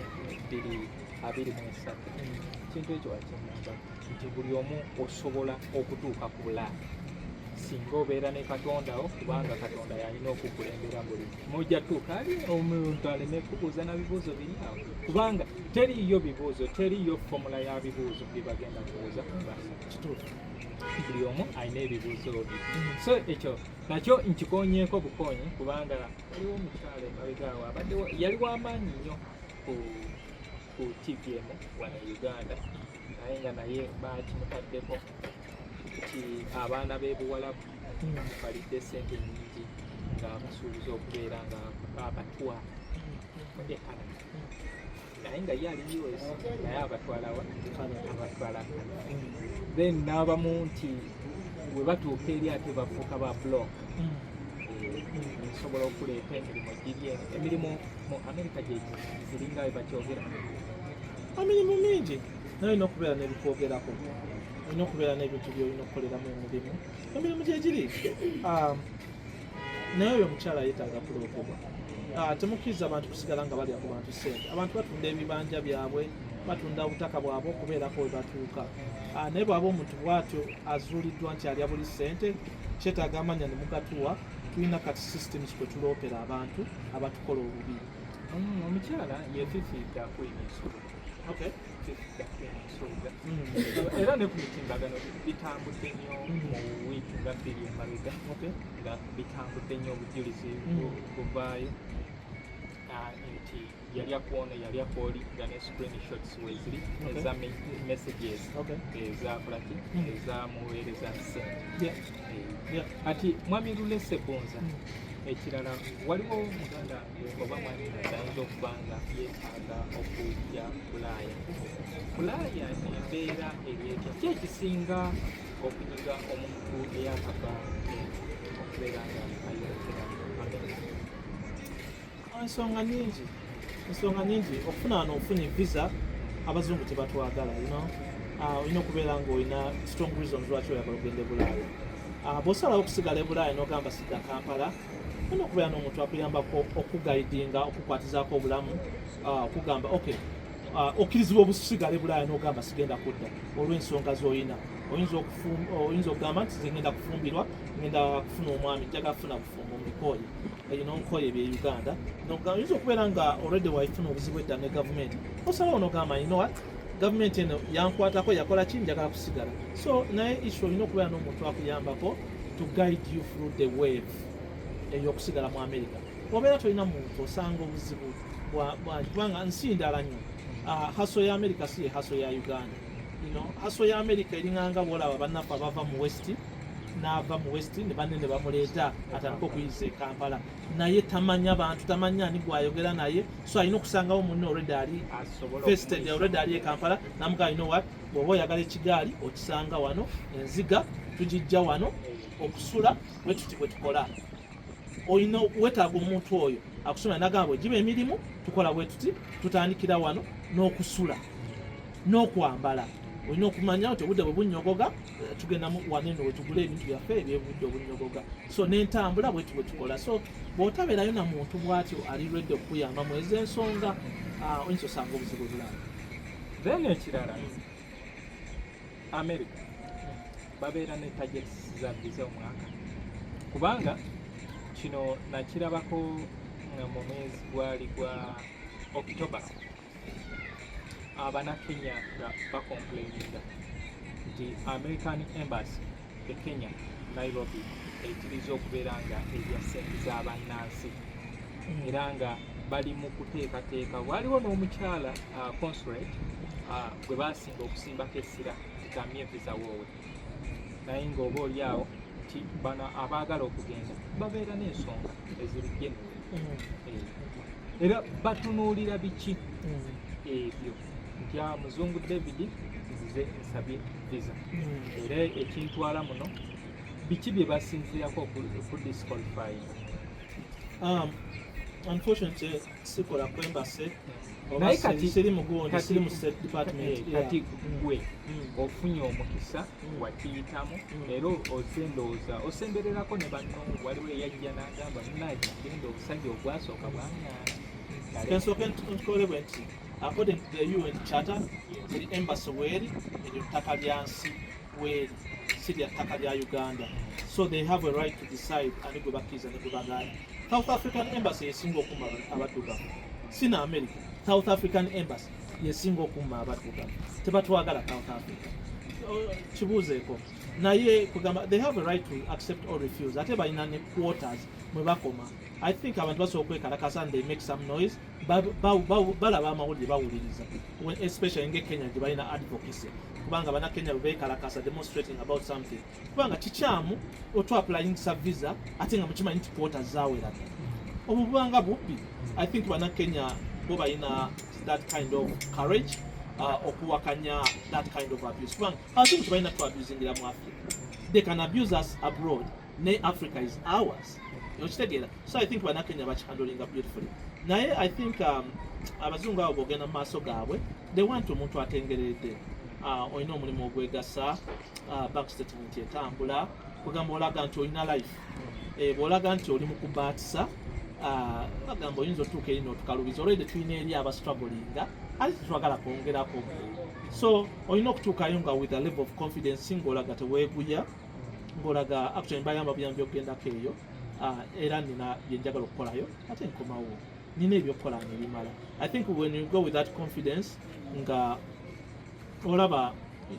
2023 kintu ekyo wakiŋŋamba nti buli omu osobola okutuuka ku bulaaya singa obeera ne katondawo kubanga katonda yalina okukulembera buli mujja tuuka ali omuntu aleme kubuuza na bibuuzo biri awo kubanga teriyo bibuuzo teriyo fomula ya bibuuzo byebagenda kubuuza kituufu buli omu alina ebibuuzo bye so ekyo nakyo nkikonyeeko bukonyi kubanga waliwo omukyala emabegaawo abaddewo yali w'amaanyi nnyo ku TVM wano Uganda naye nga naye bakimutaddeko nti abaana b'ebuwalabu balidde sente nyingi nga basuubiza okubeera nga abatwala e Canada naye nga ye ali US naye abatwalawa abatwala then n'abamu nti we batuuka eri ate bafuuka ba block nsobola okuleeta emirimu giri emirimu mu Amerika gye ziringa we bakyogera emirimu mingi naye olina okubeera n'ebikwogerako olina okubeera n'ebintu byolina okukoleramu emirimu gyegiri naye oyo omukyala yeetaaga kuloopebwa. Temukkiriza abantu kusigala nga balya ku bantu ssente. Abantu batunda ebibanja byabwe batunda obutaka bwabwe okubeerako we batuuka naye bw'aba omuntu bw'atyo azuuliddwa nti alya buli ssente kyetaaga amanya ne mugatuwa tulina kati systems kwe tuloopera abantu abatukola obubi. Omukyala yeefiifiidde akwina ensolo era ne ku mitimbagano bitambudde nnyo mu wiiki nga 2 emabega nga bitambudde nnyo obujulizi buvaayo nti yalya kuono yalya kwoli nga ne screenshots weziri eza messages ezakolaki ezamuweereza ssente ati mwami Lulese Bonza ekirala waliwo muganda oba mwami ayinza okuba nga yeetaaga okujja Bulaaya embeera eryetya ki ekisinga okunyiga omuntu eyakava okubeera nga ayolekera Amerika? ensonga nyingi okufuna wano ofunye visa abazungu tebatwagala olina okubeera ng'olina strong reasons lwaki oyagala okugenda e Bulaaya. Bw'osalawo okusigala e Bulaaya n'ogamba sidda Kampala olina okubeera n'omuntu akuyambako okugaidinga okukwatizaako obulamu okugamba okkirizibwa obusigala e Bulaaya n'ogamba sigenda kudda olw'ensonga z'olina. Oyinza okugamba nti nze ngenda kufumbirwa ngenda kufuna omwami njagala kufuna bufumbo mbikooye nonkoye ebye Uganda oyinza okubeera nga already waifuna obuzibu edda ne gavumenti osalawo n'ogamba you know what gavumenti eno yankwatako yakola ki njagala kusigala. So naye issue olina okubeera n'omuntu akuyambako to guide you through the wave ey'okusigala mu Amerika. Obeera tolina muntu osanga obuzibu kubanga nsi ndala nnyo. Haso ya Amerika si haso ya Uganda. Haso ya Amerika eringanga bwolaba bannaffe abava mu west n'ava mu west ne banne ne bamuleeta atandika okuyisa e Kampala naye tamanya bantu tamanya ani gwayogera naye so alina okusangawo munne already ali vested already ali e Kampala namuga you know what bw'oba oyagala ekigaali okisanga wano enziga tugijja wano okusula bwe tuti bwe tukola olina weetaaga omuntu oyo akusomera nagamba bwe giba emirimu tukola bwe tuti tutandikira wano n'okusula n'okwambala olina okumanya nti obudde bwe bunnyogoga tugenda waneno wetugula ebintu byaffe ebyobudde obunnyogoga so n'entambula bwetu bwe tukola so bw'otabeerayo na muntu bw'atyo ali redde okukuyamba mu ez'ensonga oyinza osanga obuzibu bulala. Then ekirala Amerika babeera ne targets za visa omwaka kubanga kino nakirabako mu mwezi gwali gwa October Abannakenya nga bakomplaininga nti American Embassy e Kenya Nairobi ekiriza okubeera nga erya ssente z'abannansi era nga bali mu kuteekateeka waliwo n'omukyala consulate gwe basinga okusimbako essira titamye visa woowe naye ng'oba oli awo nti bano abaagala okugenda babeera n'ensonga eziri genuine era batunuulira biki ebyo nti muzungu David nzize nsabye visa era ekintwala muno biki bye basinzirako ku disqualifying. Unfortunately sikola ku embassy naye kati siri mu gundi siri mu State Department kati gwe ofunye omukisa wakiyitamu era ozendooza osembererako ne banno waliwo eyajja n'agamba munaye genda obusajja obwasooka bwanyanja kensooka ntukolebwe nti according to the UN Charter buli embassy weeri eryo ttaka lya nsi weeri si lya ttaka lya Uganda so they have a right to decide ani gwe bakkiriza ne gwe bagaana. South African Embassy yesinga okumma abaddugavu sina America. South African Embassy yesinga okumma abaddugavu tebatwagala South Africa kibuuzeeko naye kugamba they have a right to accept or refuse ate balina ne quotas mwe bakoma. I think abantu basobola okwekalakasa and they make some noise balaba amawulire bawuliriza especially nge Kenya gye balina advocacy kubanga Bannakenya beekalakasa demonstrating about something kubanga kikyamu otwapplyingisa visa ate nga mukimanyi nti quotas zaaweraga obwo bubanga bubbi. I think Bannakenya bo balina that kind of courage okuwakanya that kind of abuse kubanga ate tebalina twabusingira mu Africa. They can abuse us abroad ne Africa is ours. So I think Bannakenya bakihandling beautifully. Naye I think abazungu abo bogenda mu maaso gaabwe they want omuntu atengeredde olina omulimu ogwegasa bank statement etambula kugamba olaga nti olina life bw'olaga nti oli mu kubaatisa bagamba oyinza otuuka erina otukalubiza olwedde tulina eri abastrugglinga ate tetwagala kwongerako so olina okutuukayo nga with a level of confidence ng'olaga teweeguya ng'olaga actually mbayamba buyambi okugendako eyo era nina byenjagala okukolayo ate nkomawo nina ebyokukola nebimala. I think when you go with that confidence nga olaba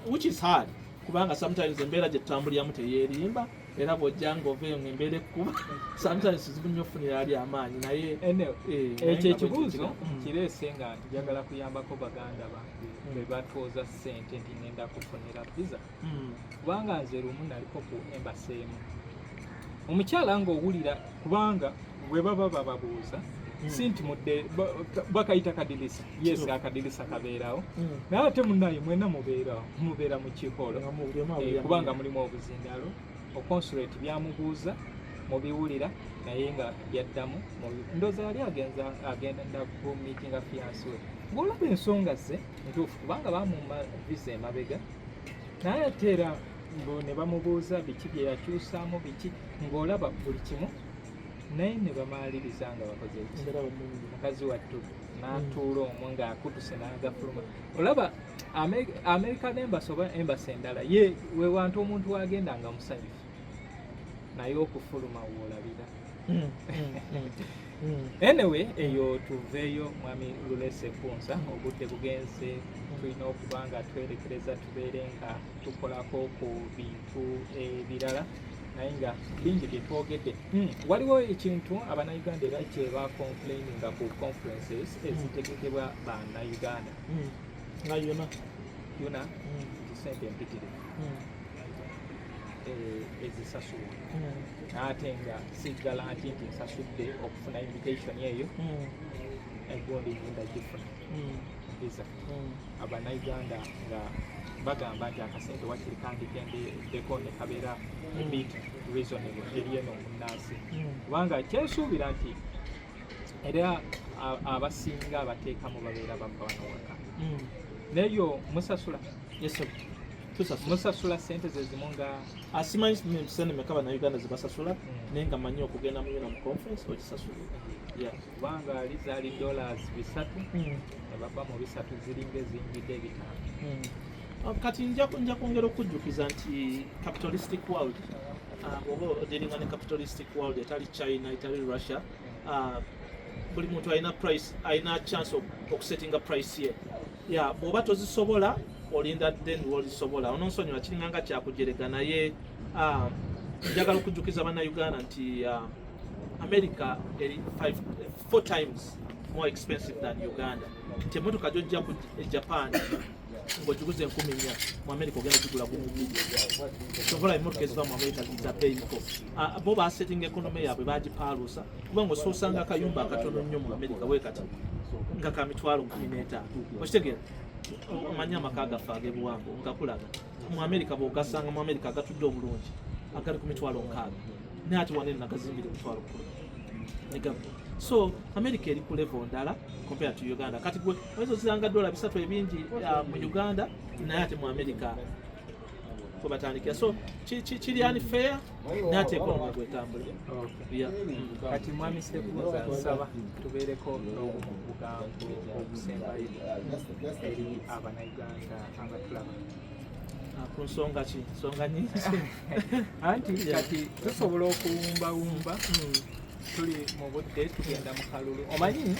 which is hard kubanga sometimes embeera gye tutambuliramu teyeerimba era bw'ojja ng'oveeyo ng'embeera ekkuba sometimes zibunya ofunira ali amaanyi naye ekyo ekibuuzo kireese nga njagala kuyambako baganda bange be batooza ssente nti ngenda kufunira visa kubanga nze lumu naliko ku embassy emu omukyala ng'owulira kubanga bwe baba bababuuza si nti mudde bakayita kadirisa yes akadirisa kabeerawo naye ate munnaye mwena mubeera mu kikolo kubanga mulimu obuzindalo oconsulate byamubuuza mubiwulira naye nga yaddamu ndooza yali agenda ku meeting fiance we ng'olaba ensonga ze ntuufu kubanga bamumma visa emabega naye ate era ne bamubuuza biki bye yakyusaamu biki ng'olaba buli kimu naye ne bamaliriza nga bakoze mukazi wattu n'atuula omwo ng'akutuse n'agafuluma olaba American Embassy oba embassy endala ye we wantu omuntu wagenda nga musanyufu naye okufuluma woolabira anyway eyo tuveeyo mwami Lulese Punsa obudde bugenze tulina okuba nga twerekereza tubeere nga tukolako ku bintu ebirala naye nga bingi bye twogedde waliwo ekintu Abannayuganda era kye bacomplaininga ku conferences ezitegekebwa Bannayuganda nga yona sente empitirivu ezisasulwa ate nga siggala nti nsasudde okufuna invitation eyo egundi ngenda gifuna visa Abannayuganda nga bagamba nti akasente wakiri kandikendeddeko ne kabeera bit reasonable eri eno munnansi kubanga kyensuubira nti era abasinga abateekamu babeera bava wano waka neyo musasula musasula sente zezimu nga asimanyi sente meka Abannayuganda zebasasula naye nga manyi okugenda mu Unam conference okisasula kubanga lizaali $3 ne bava mu 3 ziringa eziyingidde 5 kati nja kwongera okujjukiza nti capitalistic world oba odealinga ne capitalistic world etali China etali Russia buli muntu alina chance okusettinga price ye bw'oba tozisobola olinda then lwolisobola ononsonyiwa kiringanga kyakujerega naye njagala okujjukiza Abannayuganda nti America eri 4 times more expensive than Uganda. Nti emotoka gyojja ku Japan ng'ogiguze 10,000 mu America ogenda kugula ku mubiri. Sobola emotoka eziva mu America za beyiko. Bo basettinga economy yaabwe bagipaaluusa kubanga osoosanga akayumba akatono nnyo mu America bwe kati nga ka mitwalo 15. Okitegeera omanyi amaka gaffe ag'ebuwanvu ngakulaga mu America bw'ogasanga mu America agatudde obulungi agali ku mitwalo 6 naye ati wanene nagazimbire mitwalo 10. So America eri ku level ndala compared to Uganda. Kati gwe wezo ziranga $3 ebingi mu Uganda naye ate mu America ko batandikira. So kiri unfair nate economy gwetambula. Kati mwami Sekuza nsaba tubeereko n'obugambo obusembayo eri Abannayuganda abatulaba. Ku nsonga ki? Nsonga nyingi. Anti kati tusobola okuwumbawumba tuli mu budde tugenda mu kalulu omanyi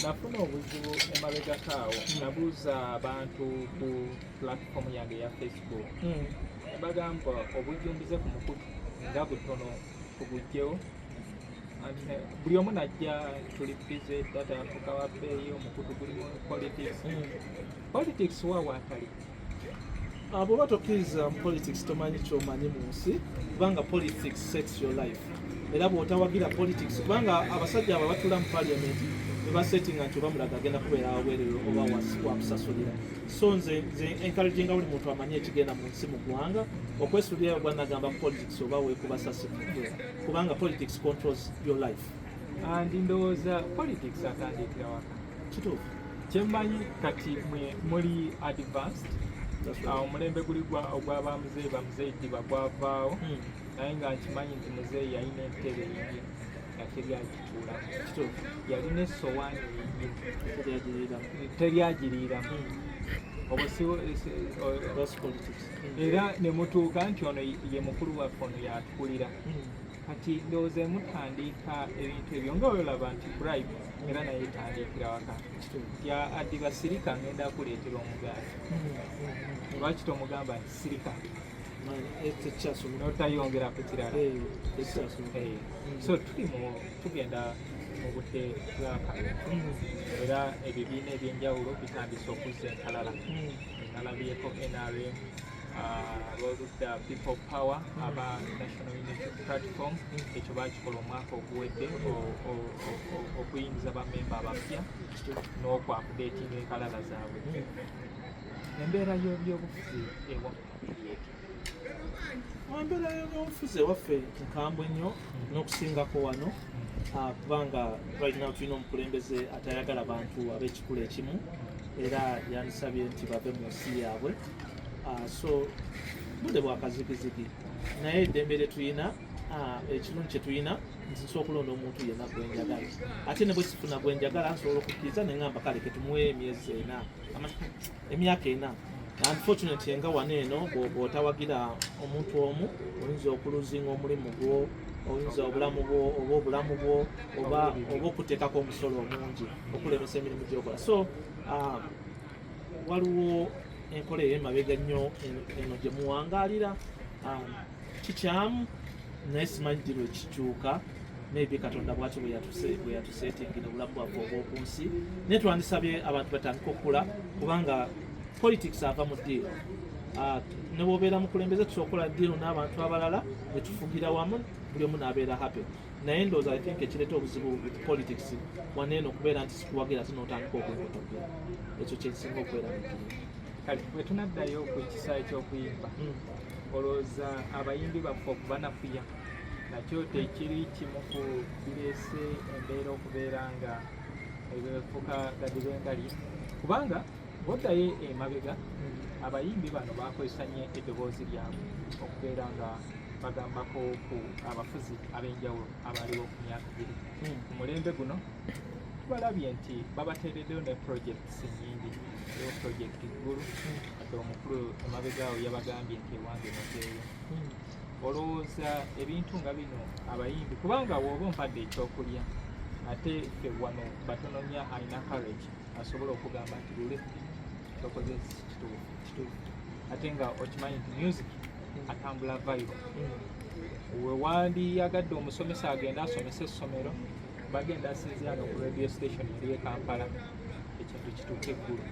nafuna obuzibu emabegakaawo nabuuza abantu ku platform yange ya Facebook bagamba obujjumbize ku mukutu nga butono tubugjewo buli omu najja tuli bize data yafuka wafeeyo omukutu gulimu politics waawo atali bw'oba tokkiriza mu politics tomanyi kyomanyi mu nsi kubanga politics sets your life. Era bw'otawagira politics kubanga abasajja abo batula mu parliament ne basettinga nti oba mulaga agenda kubeera aweerero oba wakusasulira. So nze encouraginga buli muntu amanye ekigenda mu nsi mu ggwanga okwesulira bwannagamba politics oba weekuba sasifudde kubanga politics controls your life. Andi ndowooza politics atandikira waka kituufu kyemmanyi kati muli advanced omulembe guli ogw'abamuzeeyi bamuzeeyi bagwavaawo naye nga nkimanyi nti muzeeyi yalina entebe yingi nga teryagituulamu yalina essowaani yingi teryagiriiramu era ne mutuuka nti ono ye mukulu waffe ono yatukulira kati ndowooza emutandika ebintu ebyo nga olaba nti bribe era naye etandikira waka ya addiba sirika ngenda kuleetera omugaati lwaki tomugamba nti sirika notayongera ku kirala. So tugenda mu budde bw'akalulu era ebibiina ebyenjawulo bitandise okuzza enkalala nalabyeko NRM oludda People Power aba National Unity Platform ekyo bakikola omwaka oguwedde okuyingiza bamemba abapya n'okwakudeetinga enkalala zaabwe. Embeera y'ebyobufuzi embeera y'ebyobufuzi ewaffe nkambwe nnyo n'okusingako wano kubanga right now tulina omukulembeze atayagala bantu ab'ekikula ekimu era yandisabye nti bave mu nsi yaabwe. So budde bwakazigizigi naye eddembe lye tulina ekirungi kye tulina nsobola okulonda omuntu yenna gwenjagala ate ne bwe sifuna gwenjagala nsobola okukkiriza ne ŋŋamba kale ke tumuwe emyaka 4. Unfortunately nga wano eno bw'otawagira omuntu omu oyinza okuluzinga omulimu gwo oyinza obulamu bwo oba obulamu bwo oba okuteekako omusolo omungi okulemesa emirimu gy'okola. So waliwo enkola ey'emabega nnyo eno gye muwangaalira kikyamu naye simanyi ddi lwekikyuka maybe Katonda bw'ati bwe yatuseetingira obulamu bwaffe obw'oku nsi naye twandisabye abantu batandika okukula kubanga politics ava mu ddiiro. Ne bw'obeera mukulembeze tusobola okukola ddiiro n'abantu abalala ne tufugira wamu buli omu n'abeera happy. naye ndowooza I think ekireeta obuzibu with politics waneeno okubeera nti sikuwagira ate n'otandika okwekotoggera ekyo kyekisinga okubeera nekirimu. Kale bwe tunaddayo ku kisaawe ky'okuyimba olowooza abayimbi baffe okubanafuya nakyo tekiri kimu ku bireese embeera okubeera nga ebifuka gadibengali kubanga boddayo emabega abayimbi bano bakozesa nnyo eddoboozi lyabwe okubeera nga bagambako ku abafuzi ab'enjawulo abaliwo ku myaka giri ku mulembe guno tubalabye nti babateereddeyo ne projects nnyingi eyo project ggulu ate omukulu emabegaawo yabagambye nti ewange noteeyo olowooza ebintu nga bino abayimbi kubanga wooba ompadde ekyokulya ate ffe wano batono nnyo alina courage asobola okugamba nti lule tokoze kituufu ate nga okimanyi nti music atambula vibe wewandiyagadde omusomesa agenda asomesa essomero bagenda asinziano ku radio station eri e Kampala ekintu kituuka eggulu.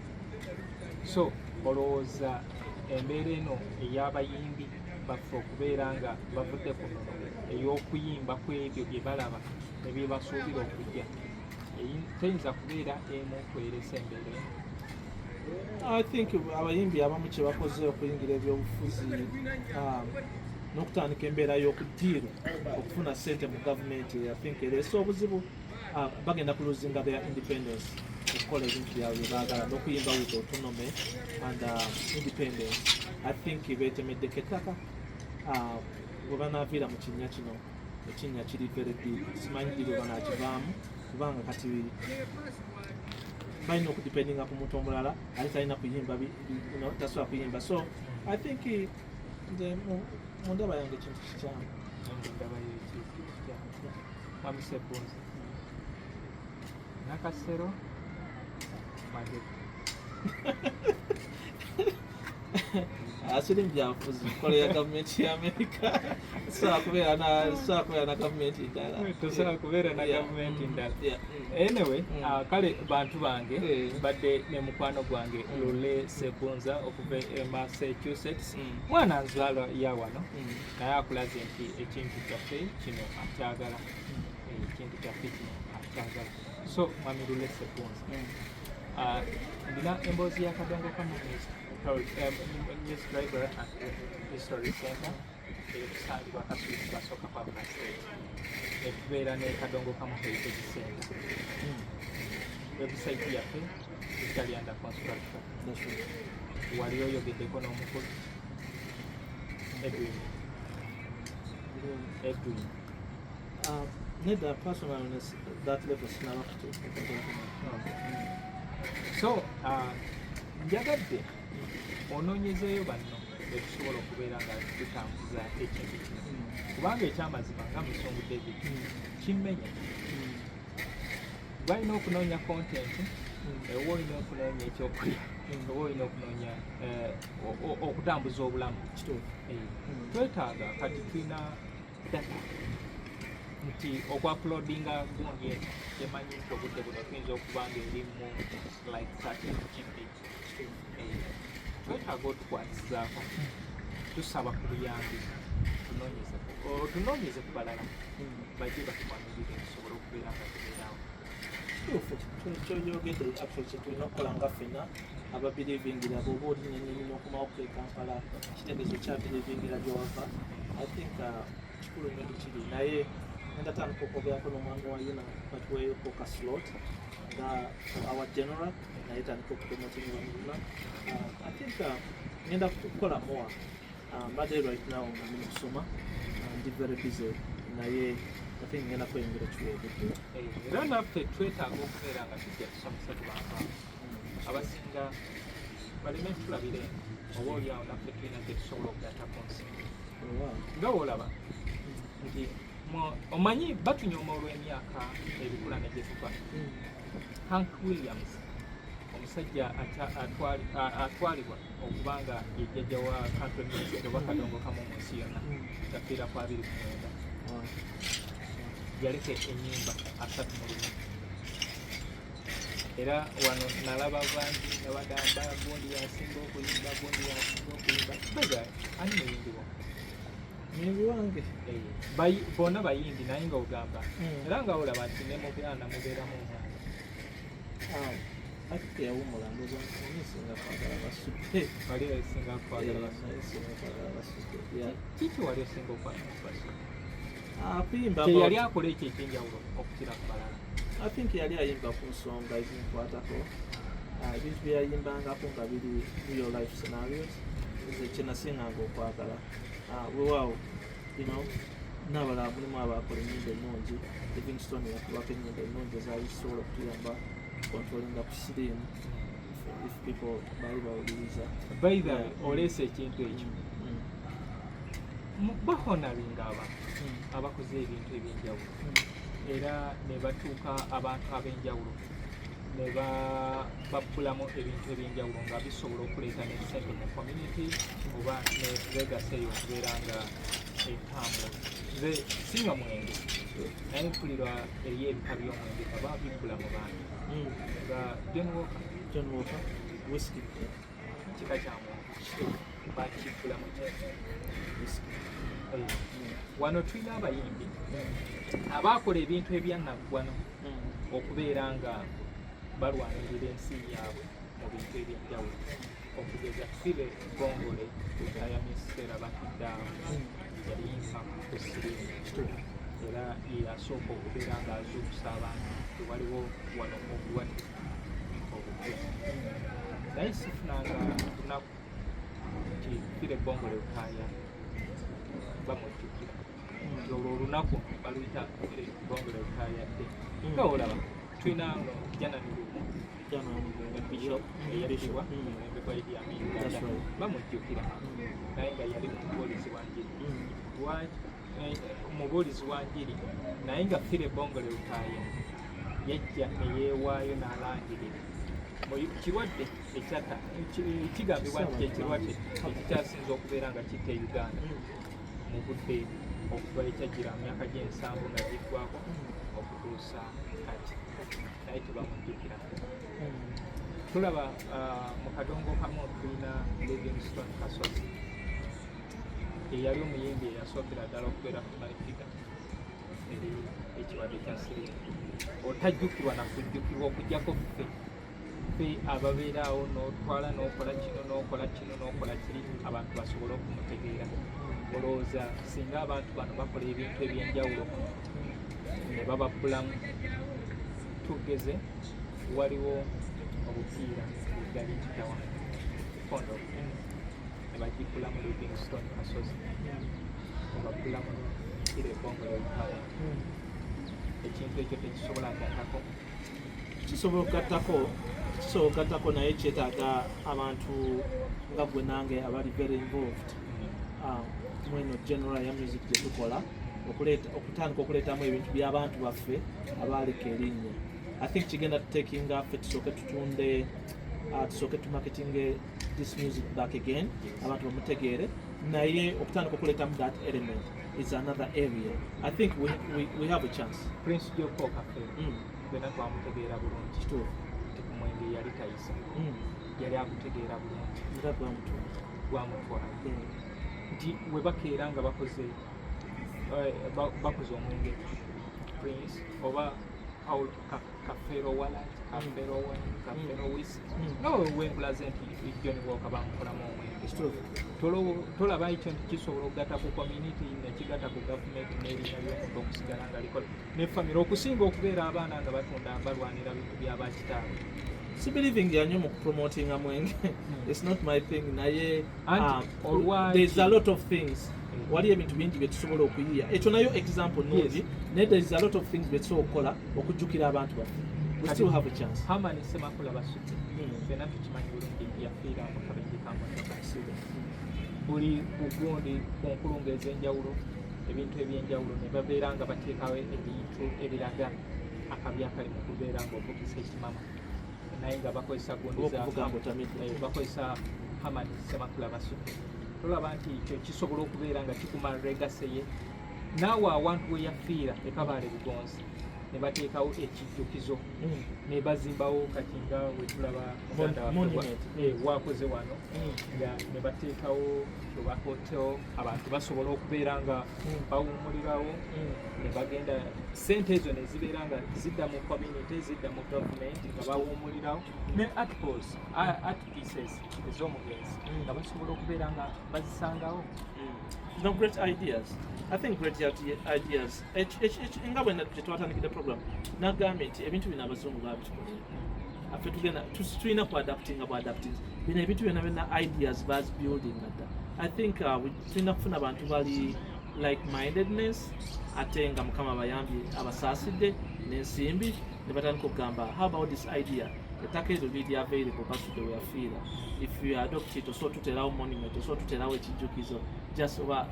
So olowooza embeera eno ey'abayimbi baffe okubeera nga bavudde ku nono ey'okuyimba ku ebyo bye balaba ne bye basuubira okujja teyinza kubeera emu kweresa embeera eno? I think abayimbi abamu kye bakoze okuyingira ebyobufuzi n'okutandika embeera y'okudiiru okufuna ssente mu gavumenti I think ereese obuzibu bagenda kuluzinga their independence okukola ebintu byabwe bye baagala n'okuyimba with autonomy and independence. I think beetemeddeko ettaka bwe banaaviira mu kinnya kino ekinnya kiri very deep simanyi diri oba naakivaamu kubanga kati balina okudependinga ku muntu omulala ate talina kuyimba tasobola kuyimba. So I think nze mu ndaba yange ekintu kikyamu. Mwami Ssebunzi nakasero magezi asiri byafuzi nkola ya gavumenti ya Amerika sobola kubeera na gavumenti ndala tosobola kubeera na gavumenti ndala. Anyway kale bantu bange badde ne mukwano gwange Lule Ssebunza okuva e Massachusetts mwana nzalwa ya wano naye akulaze nti ekintu kyaffe kino akyagala ekintu kyaffe kino akyagala. So mwami Lule Ssebunza ndina emboozi ya Kadongokamu News Library and History Center eyokusangibwa Kasubi Basookakwavula State etubeera ne Kadongokamu Heritage Center. Website yaffe Italy under construction. Wali oyogeddeko n'omukulu Edwin nedda personal on that level sinaba kutu. So njagadde onoonyezeeyo banno etusobola okubeera nga tutambuza ekintu kino kubanga ekyamazima nga Musongu David kimmenya balina okunoonya content oba olina okunoonya ekyokulya oba olina okunoonya okutambuza obulamu twetaaga kati tulina data nti okwaplodinga gundi emanyi nti obudde buno tuyinza okubanga erimu like 13 GB twetaaga otukwatizaako tusaba ku buyambi tunoonyeze ku balala bajje batumanulire tusobole okubeera nga tubeerawo. Kyoyogedde kyetulina okukola nga ffena ababirivingira bw'oba olina ennimi n'okomawo e Kampala kitegeezo kya birivingira gy'owava I think kikulu nnyo tukiri naye ngenda tandika okwogerako n'omwami wa yuna batuweeyoko ka slot nga our general naye tandika okupromotinga bamuna I think ngenda kukola more mbadde right now nga ndi kusoma ndi very busy naye I think ngenda kweyongera kiweebudde era naffe twetaaga okubeera nga tujja tusomesa tubanga abasinga baleme tulabire oba oliawo naffe tulina tetusobola okugatta ku nsi nga woolaba nti omanyi batunyooma olw'emyaka ebikula ne gyetuva. Hank Williams omusajja atwalibwa okubanga yejjajja wa country music oba Kadongokamu mu nsi yonna yafiira ku 29 yaleka ennyimba 31 era wano nalaba bangi nga bagamba gundi yasinga okuyimba bega ani muyimbi wa Muyimbi wange bonna bayimbi naye nga ogamba era nga olaba nti ne mu Buganda mubeeramu omwana ate teyawumula ndoza omusinga kwagala basudde wali esinga kwagala basudde kiki wali osinga okwagala basudde kuyimba teyali akola ekyo ekyenjawulo okukira ku balala I think yali ayimba ku nsonga ezinkwatako ebintu byeyayimbangako nga biri real life scenarios nze kyenasinganga okwagala weewaawo n'abalala mulimu abakola ennyimba ennungi Livingstone yakubako ennyimba ennungi ezazisobola okutuyamba kontrolinga ku siriimu if people baali bawuliriza baitha oleese ekintu ekyo bahonalinga abantu abakoze ebintu ebyenjawulo era ne batuuka abantu ab'enjawulo ne babbulamu ebintu ebyenjawulo nga bisobola okuleeta n'essente mu community oba ne legacy eyo okubeera nga etambula nze sinywa mwenge naye mpulirwa eri ebika by'omwenge nga babibbula mu bantu nga John Walker whisky kika kya mwenge bakibbula mu whisky wano tulina abayimbi abaakola ebintu ebyannaggwano okubeera nga balwanirira ensi yaabwe mu bintu ebyenjawulo okugeza Phile Bongole yeyamye ekiseera batiddeawo yaliyimba ku siriimu era yeyasooka okubeera nga azuukusa abantu tewaliwo wano obulwadde obukulu naye sifunanga lunaku nti Phile Bongole Lutaaya bamujjukira olwo olunaku baluyita Phile Bongole Lutaayadde nga olaba tulina no jananirumu bishop eyatibwa mulembe gwa ery'emboozi bamujjukira naye nga yali mubuulizi wa njiri mubuulizi wa njiri naye nga Phile Bongole Lutaaya yajja neyeewaayo n'alangirira kirwadde kigambibwa nti kyekirwadde ekikyasinza okubeera nga kitta e Uganda mu budde okuva ekyajjira mu myaka gy'ensanvu nga giggwako okutuusa kati naye tebamujjukira tulaba mu Kadongokamu tulina Livingstone Kasubi eyali omuyimbi eyasookera ddala okubeera ku Amerika eri ekirwadde kya siriimu otajjukirwa nakujjukirwa okujjako ffe ababeeraawo n'otwala n'okola kino n'okola kino n'okola kiri abantu basobole okumutegeera olowooza singa abantu bano bakola ebintu ebyenjawulo ne bababbulamu tugeze waliwo obupiira egali kitawa kondo ne bagibbulamu Livingstone Kasozi ne babbulamu Phile Bongole Lutaaya ekintu ekyo tekisobola gattako kisobola okugattako naye kyetaaga abantu nga gwe nange abali very involved mweno general ya music gye tukola okutandika okuleetamu ebintu by'abantu baffe abaaleka erinnya I think kigenda tutekinga ffe tusooke tutunde tusooke tumarketinge this music back again abantu bamutegeere naye okutandika okuleetamu that element is another area I think we have a chance Prince Joko Cafe bena twamutegeera bulungi kituufu nti ku mwenge yali tayisa yali akutegeera bulungi era gwamutwala nti we bakeera nga bakoze omwenge Prince oba kafero wallet kafero wine kafero whisky nawe wengulaze nti John Walker bamukolamu omwenge tolaba ekyo nti kisobola okugatta ku community nekigatta ku gavumenti n'erinnya ly'omuntu okusigala nga likola ne famire okusinga okubeera abaana nga batunda balwanira bintu by'abakitaabwe si believing yanyo mu kupromotinga mwenge it's not my thing naye there's a lot of things wali ebintu bingi bye tusobola okuyiya ekyo nayo example nungi naye there's a lot of things bye tusobola okukola okujjukira abantu baffe we still have a chance Hamani Semakula basudde fena tukimanyi bulungi yafiira mu kabenje ka motoka buli bugundi ku nkulungo ez'enjawulo ebintu ebyenjawulo ne babeera nga bateekawo ebintu ebiraga akabi akali mu kubeera ng'ovugisa ekimama naye nga bakozesa bakozesa Hamani Semakula basudde tolaba nti ekyo kisobola okubeera nga kikuma legacy ye naawe awantu we yafiira ekabaale bugonzi ne bateekawo ekijjukizo ne bazimbawo kati nga wetulaba wakoze wano nga ne bateekawo oba hotel abantu basobola okubeera nga bawummulirawo ne bagenda sente ezo ne zibeera nga zidda mu community zidda mu government nga bawummulirawo ne art pieces ez'omugenzi nga basobola okubeera nga bazisangawo. No, great ideas. I think great ideas. Nga bwe twatandikira program nagambye nti ebintu bino abazungu babitukolera affe tugenda tulina ku adaptinga bino ebintu byonna ideas bas building dda. I think tulina kufuna abantu bali like-mindedness ate nga Mukama bayambye abasaasidde n'ensimbi ne batandika okugamba how about this idea ettaka eryo liri available Kasubi weyafiira if you adopt it osobola tuterawo monument osobola tuterawo ekijjukizo just over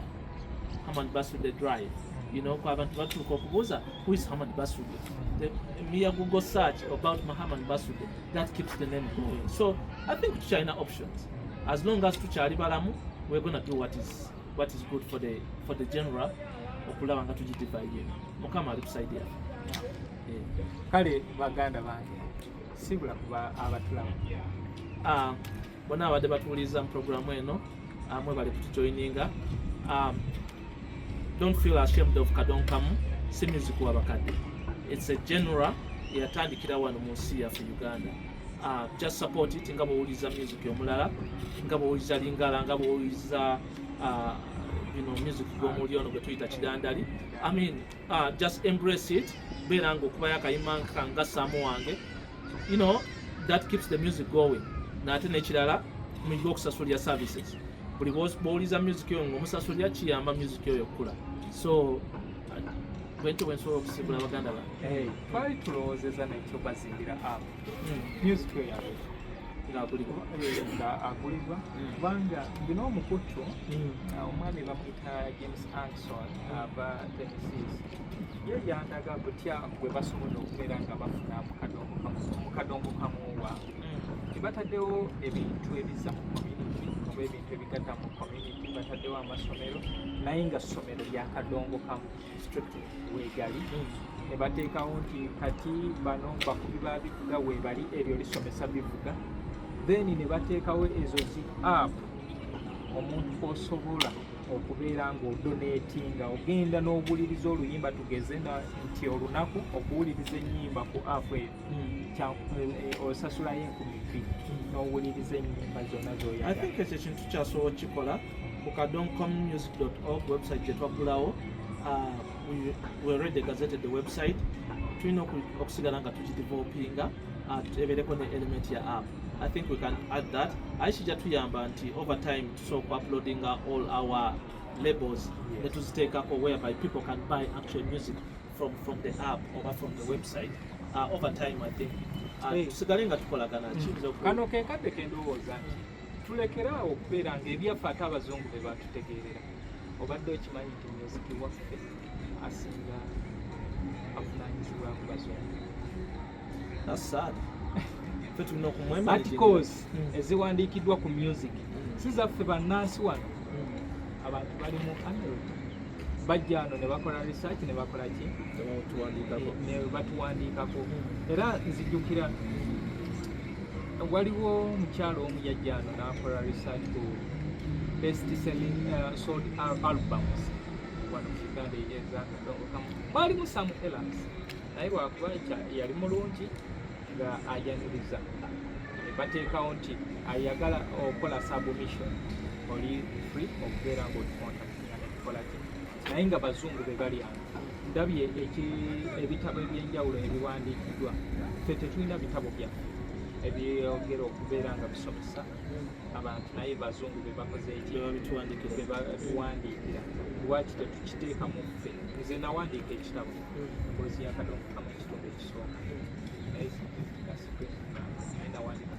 Hamad Basooka drive, you know, kwa abantu batuuka okubuuza who is Hamad Basooka. The mere Google search about Muhammad Basooka that keeps the name going. So I think China options. As long as tukyali balamu, we're gonna do what is good for the general. Okulaba nga tugidivide. Mukama ali kusaidia. Kale baganda bange sibula kuba abatulaba. Bonna abadde batuwuliriza mu programu eno mwe bali kutujoininga. Don't feel ashamed of Kadongokamu. Si music w'abakadde. It's a genre eyatandikira wano mu nsi yaffe Uganda. Just support it nga bw'owuliriza music omulala, nga bw'owuliriza lingala, nga bw'owuliriza music gw'omuli ono gwe tuyita kidandali. I mean, just embrace it. Beera ng'okubayo akayimba nga Samu wange. You know, that keeps the music going. N'ate n'ekirala muyiga okusasulira services. Buli bw'owuliriza music yo ng'omusasulira kiyamba music yo okukula. So bwentyo bwe nsobola okusiibula baganda bange. Twali tulowoozeza nekyo bazimbira app music yo yabe nga agulibwa kubanga ngina omukutu omwami bamuyita James Anson aba Tennessee ye yandaga butya bwe basobola okubeera nga bafuna mu Kadongokamu waabwe. Bataddewo ebintu ebiza mu community oba ebintu ebigatta mu community bataddewo amasomero naye nga ssomero lya Kadongokamu strict weegali ne bateekawo nti kati bano bakubi ba bivuga weebali eryo lisomesa bivuga then ne bateekawo ezo zi app omuntu osobola okubeera ng'odonatinga ogenda n'obuwuliriza oluyimba tugeze nti olunaku okuwuliriza ennyimba ku app eyo osasulayo 10,000 n'owuliriza ennyimba zonna zoyagala. I think ekyo ekintu kyasobola okukikola ku kadongokamumusic.org website gye twaggulawo. We already gazetted the website. Tulina okusigala nga tugidevelopinga ebeereko ne element ya app. I think we can add that. Kijja tuyamba nti over time tusobola uploading all our labels ne tuziteekako whereby people can buy actual music from the app or from the website. Over time I think tusigale nga tukolagana kano kekadde kendowooza tulekeraawo okubeera ng'ebyaffe ate abazungu be batutegeerera obadde okimanyi nti music waffe asinga avunaanyizibwa ku bazungu. That's sad. Articles eziwandiikiddwa ku music si zaffe bannansi wano abantu bali mu Amerika bajja wano ne bakola research ne bakola ki ne batuwandiikako era nzijjukira waliwo omukyalo omu yajja wano n'akola research ku best selling sold albums wano mu Uganda eza Kadongokamu mwalimu Sam Ellis naye lwakuba yali mulungi nga ajaniriza ne bateekawo nti ayagala okola submission oli free okubeera ng'otukontaktinga netukola ki naye nga bazungu be bali ano. Ndabye ebitabo ebyenjawulo ebiwandiikiddwa ffe tetulina bitabo byaffe ebyongera okubeera nga bisomesa abantu naye bazungu be bakoze eki be batuwandiikira lwaki tetukiteeka mu ffe. Nze nawandiika ekitabo emboozi ya Kadongokamu ekitundu ekisooka nawandiika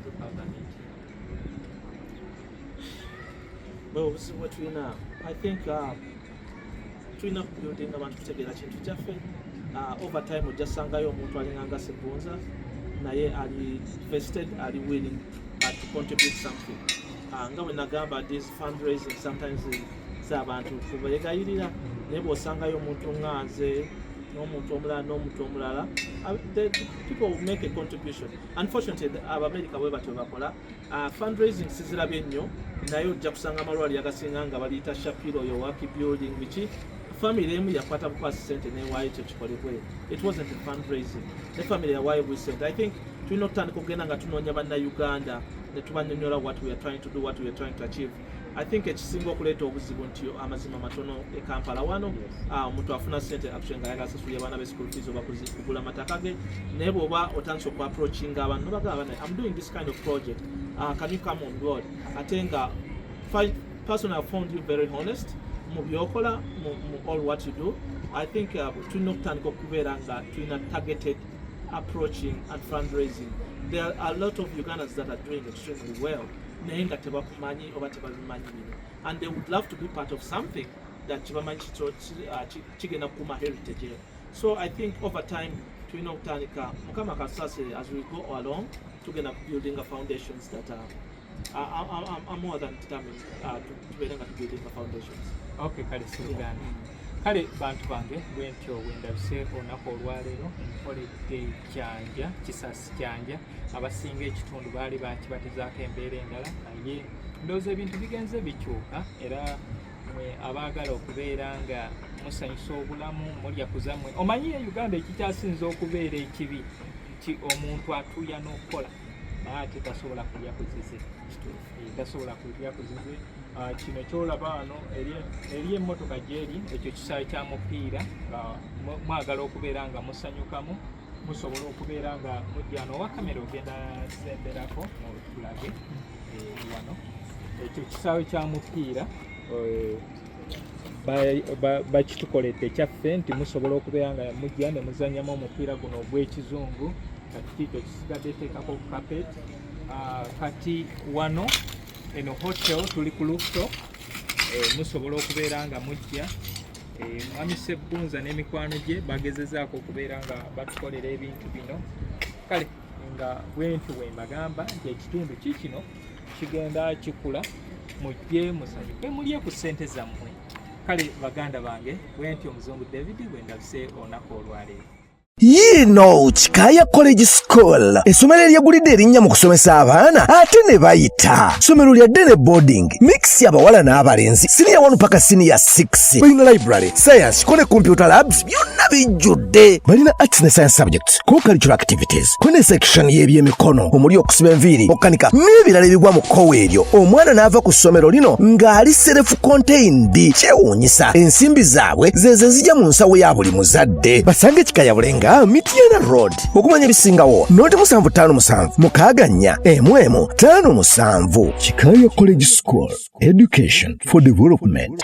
2018. Obuzibu bwe tulina I think tulina kubuildinga abantu kutegeera kintu kyaffe. Over time ojja sangayo omuntu alinganga Sebunza naye ali vested ali willing to contribute something. Nga bwe nagamba this fundraising sometimes z'abantu kubeegayirira naye bw'osangayo omuntu nga nze n'omuntu omulala, people will make a contribution. Unfortunately, Amerika bwe batyo bakola fundraising sizirabye nnyo, naye ojja kusanga amalwaliro agasinga nga baliyita Shapiro Yowaki building biki family emu yakwata bukwasi sente newaayo ekyo kikolebwe. It wasn't a fundraising. Ne family yawaayo buli sente. I think tulina okutandika okugenda nga tunoonya bannayuganda ne tubanyonnyola what we are trying to do, what we are trying to achieve. I think ekisinga okuleeta obuzibu nti amazima matono e Kampala wano omuntu afuna sente actually nga ayagala sasulira abaana be school fees oba kugula amataka ge, naye bw'oba otandise okwa-approachinga abantu nobagamba I'm doing this kind of project, can you come on board? Ate nga personally I found you very honest mu byokola mu all what you do. I think tulina okutandika okubeera nga tulina targeted approaching and fundraising. There are a lot of Ugandans that are doing extremely well, naye nga tebakumanyi oba tebabimanyi bino, and they would love to be part of something that kibamanyi kigenda kukuuma heritage. So I think over time tulina okutandika mukama kasase as we go along tugenda building foundations that are more than determined tubeere nga building foundations. Okay, kale Uganda. Kale bantu bange bwentyo wendabise olunaku olwaleero nkoledde kyanja kisasi kyanja abasinga ekitundu baali bakibatizaako embeera endala, naye ndowooza ebintu bigenze bikyuka era mwe abaagala okubeera nga musanyusa obulamu mulya kuzammwe. Omanyi Uganda ekikyasinza okubeera ekibi nti omuntu atuuya n'okukola ate tasobola kulya kuzize, tasobola kulya kuzize. Kino kyolaba wano eri emmotoka gyeri ekyo kisaawe kya mupiira mwagala okubeera nga musanyukamu, musobola okubeera nga mujja n'owa kamera ogenda zemberako tulage wano. Ekyo kisaawe kya mupiira bakitukoledde kyaffe nti musobola okubeera nga mujja ne muzannyamu omupiira guno ogw'ekizungu. Kati kito kisigadde teekako carpet. Kati wano eno hotel tuli ku rooftop, musobola okubeera nga mujja. Mwami Sebbunza n'emikwano gye bagezezaako okubeera nga batukolera ebintu bino. Kale nga bwentyo bwe mbagamba nti ekitundu kikino kigenda kikula, mujje musanyuke mulye ku ssente zammwe. Kale baganda bange bwentyo Omuzungu David bwe ndabise olunaku olwaleero. Kikaya College School, essomero eryegulidde erinnya mu kusomesa abaana ate ne bayita. Ssomero lya ddene boarding, mix y'abawala n'abalenzi, senior 1 paka senior 6. Balina library, science, ko ne computer labs byonna bijjudde. Balina arts ne science subjects, co-curricular activities, ko ne section y'ebyemikono, omuli okusiba enviiri, okkanika n'ebirala ebigwa mu kkowe eryo. Omwana n'ava ku ssomero lino ng'ali self contained. Kyewuunyisa, ensimbi zaabwe ze zijja mu nsawo ya buli muzadde. Basange Kikaya Bulenga Mitiana Road. Okumanya ebisingawo noti 757 mukaganya 1157. Kikaya College School, education for development.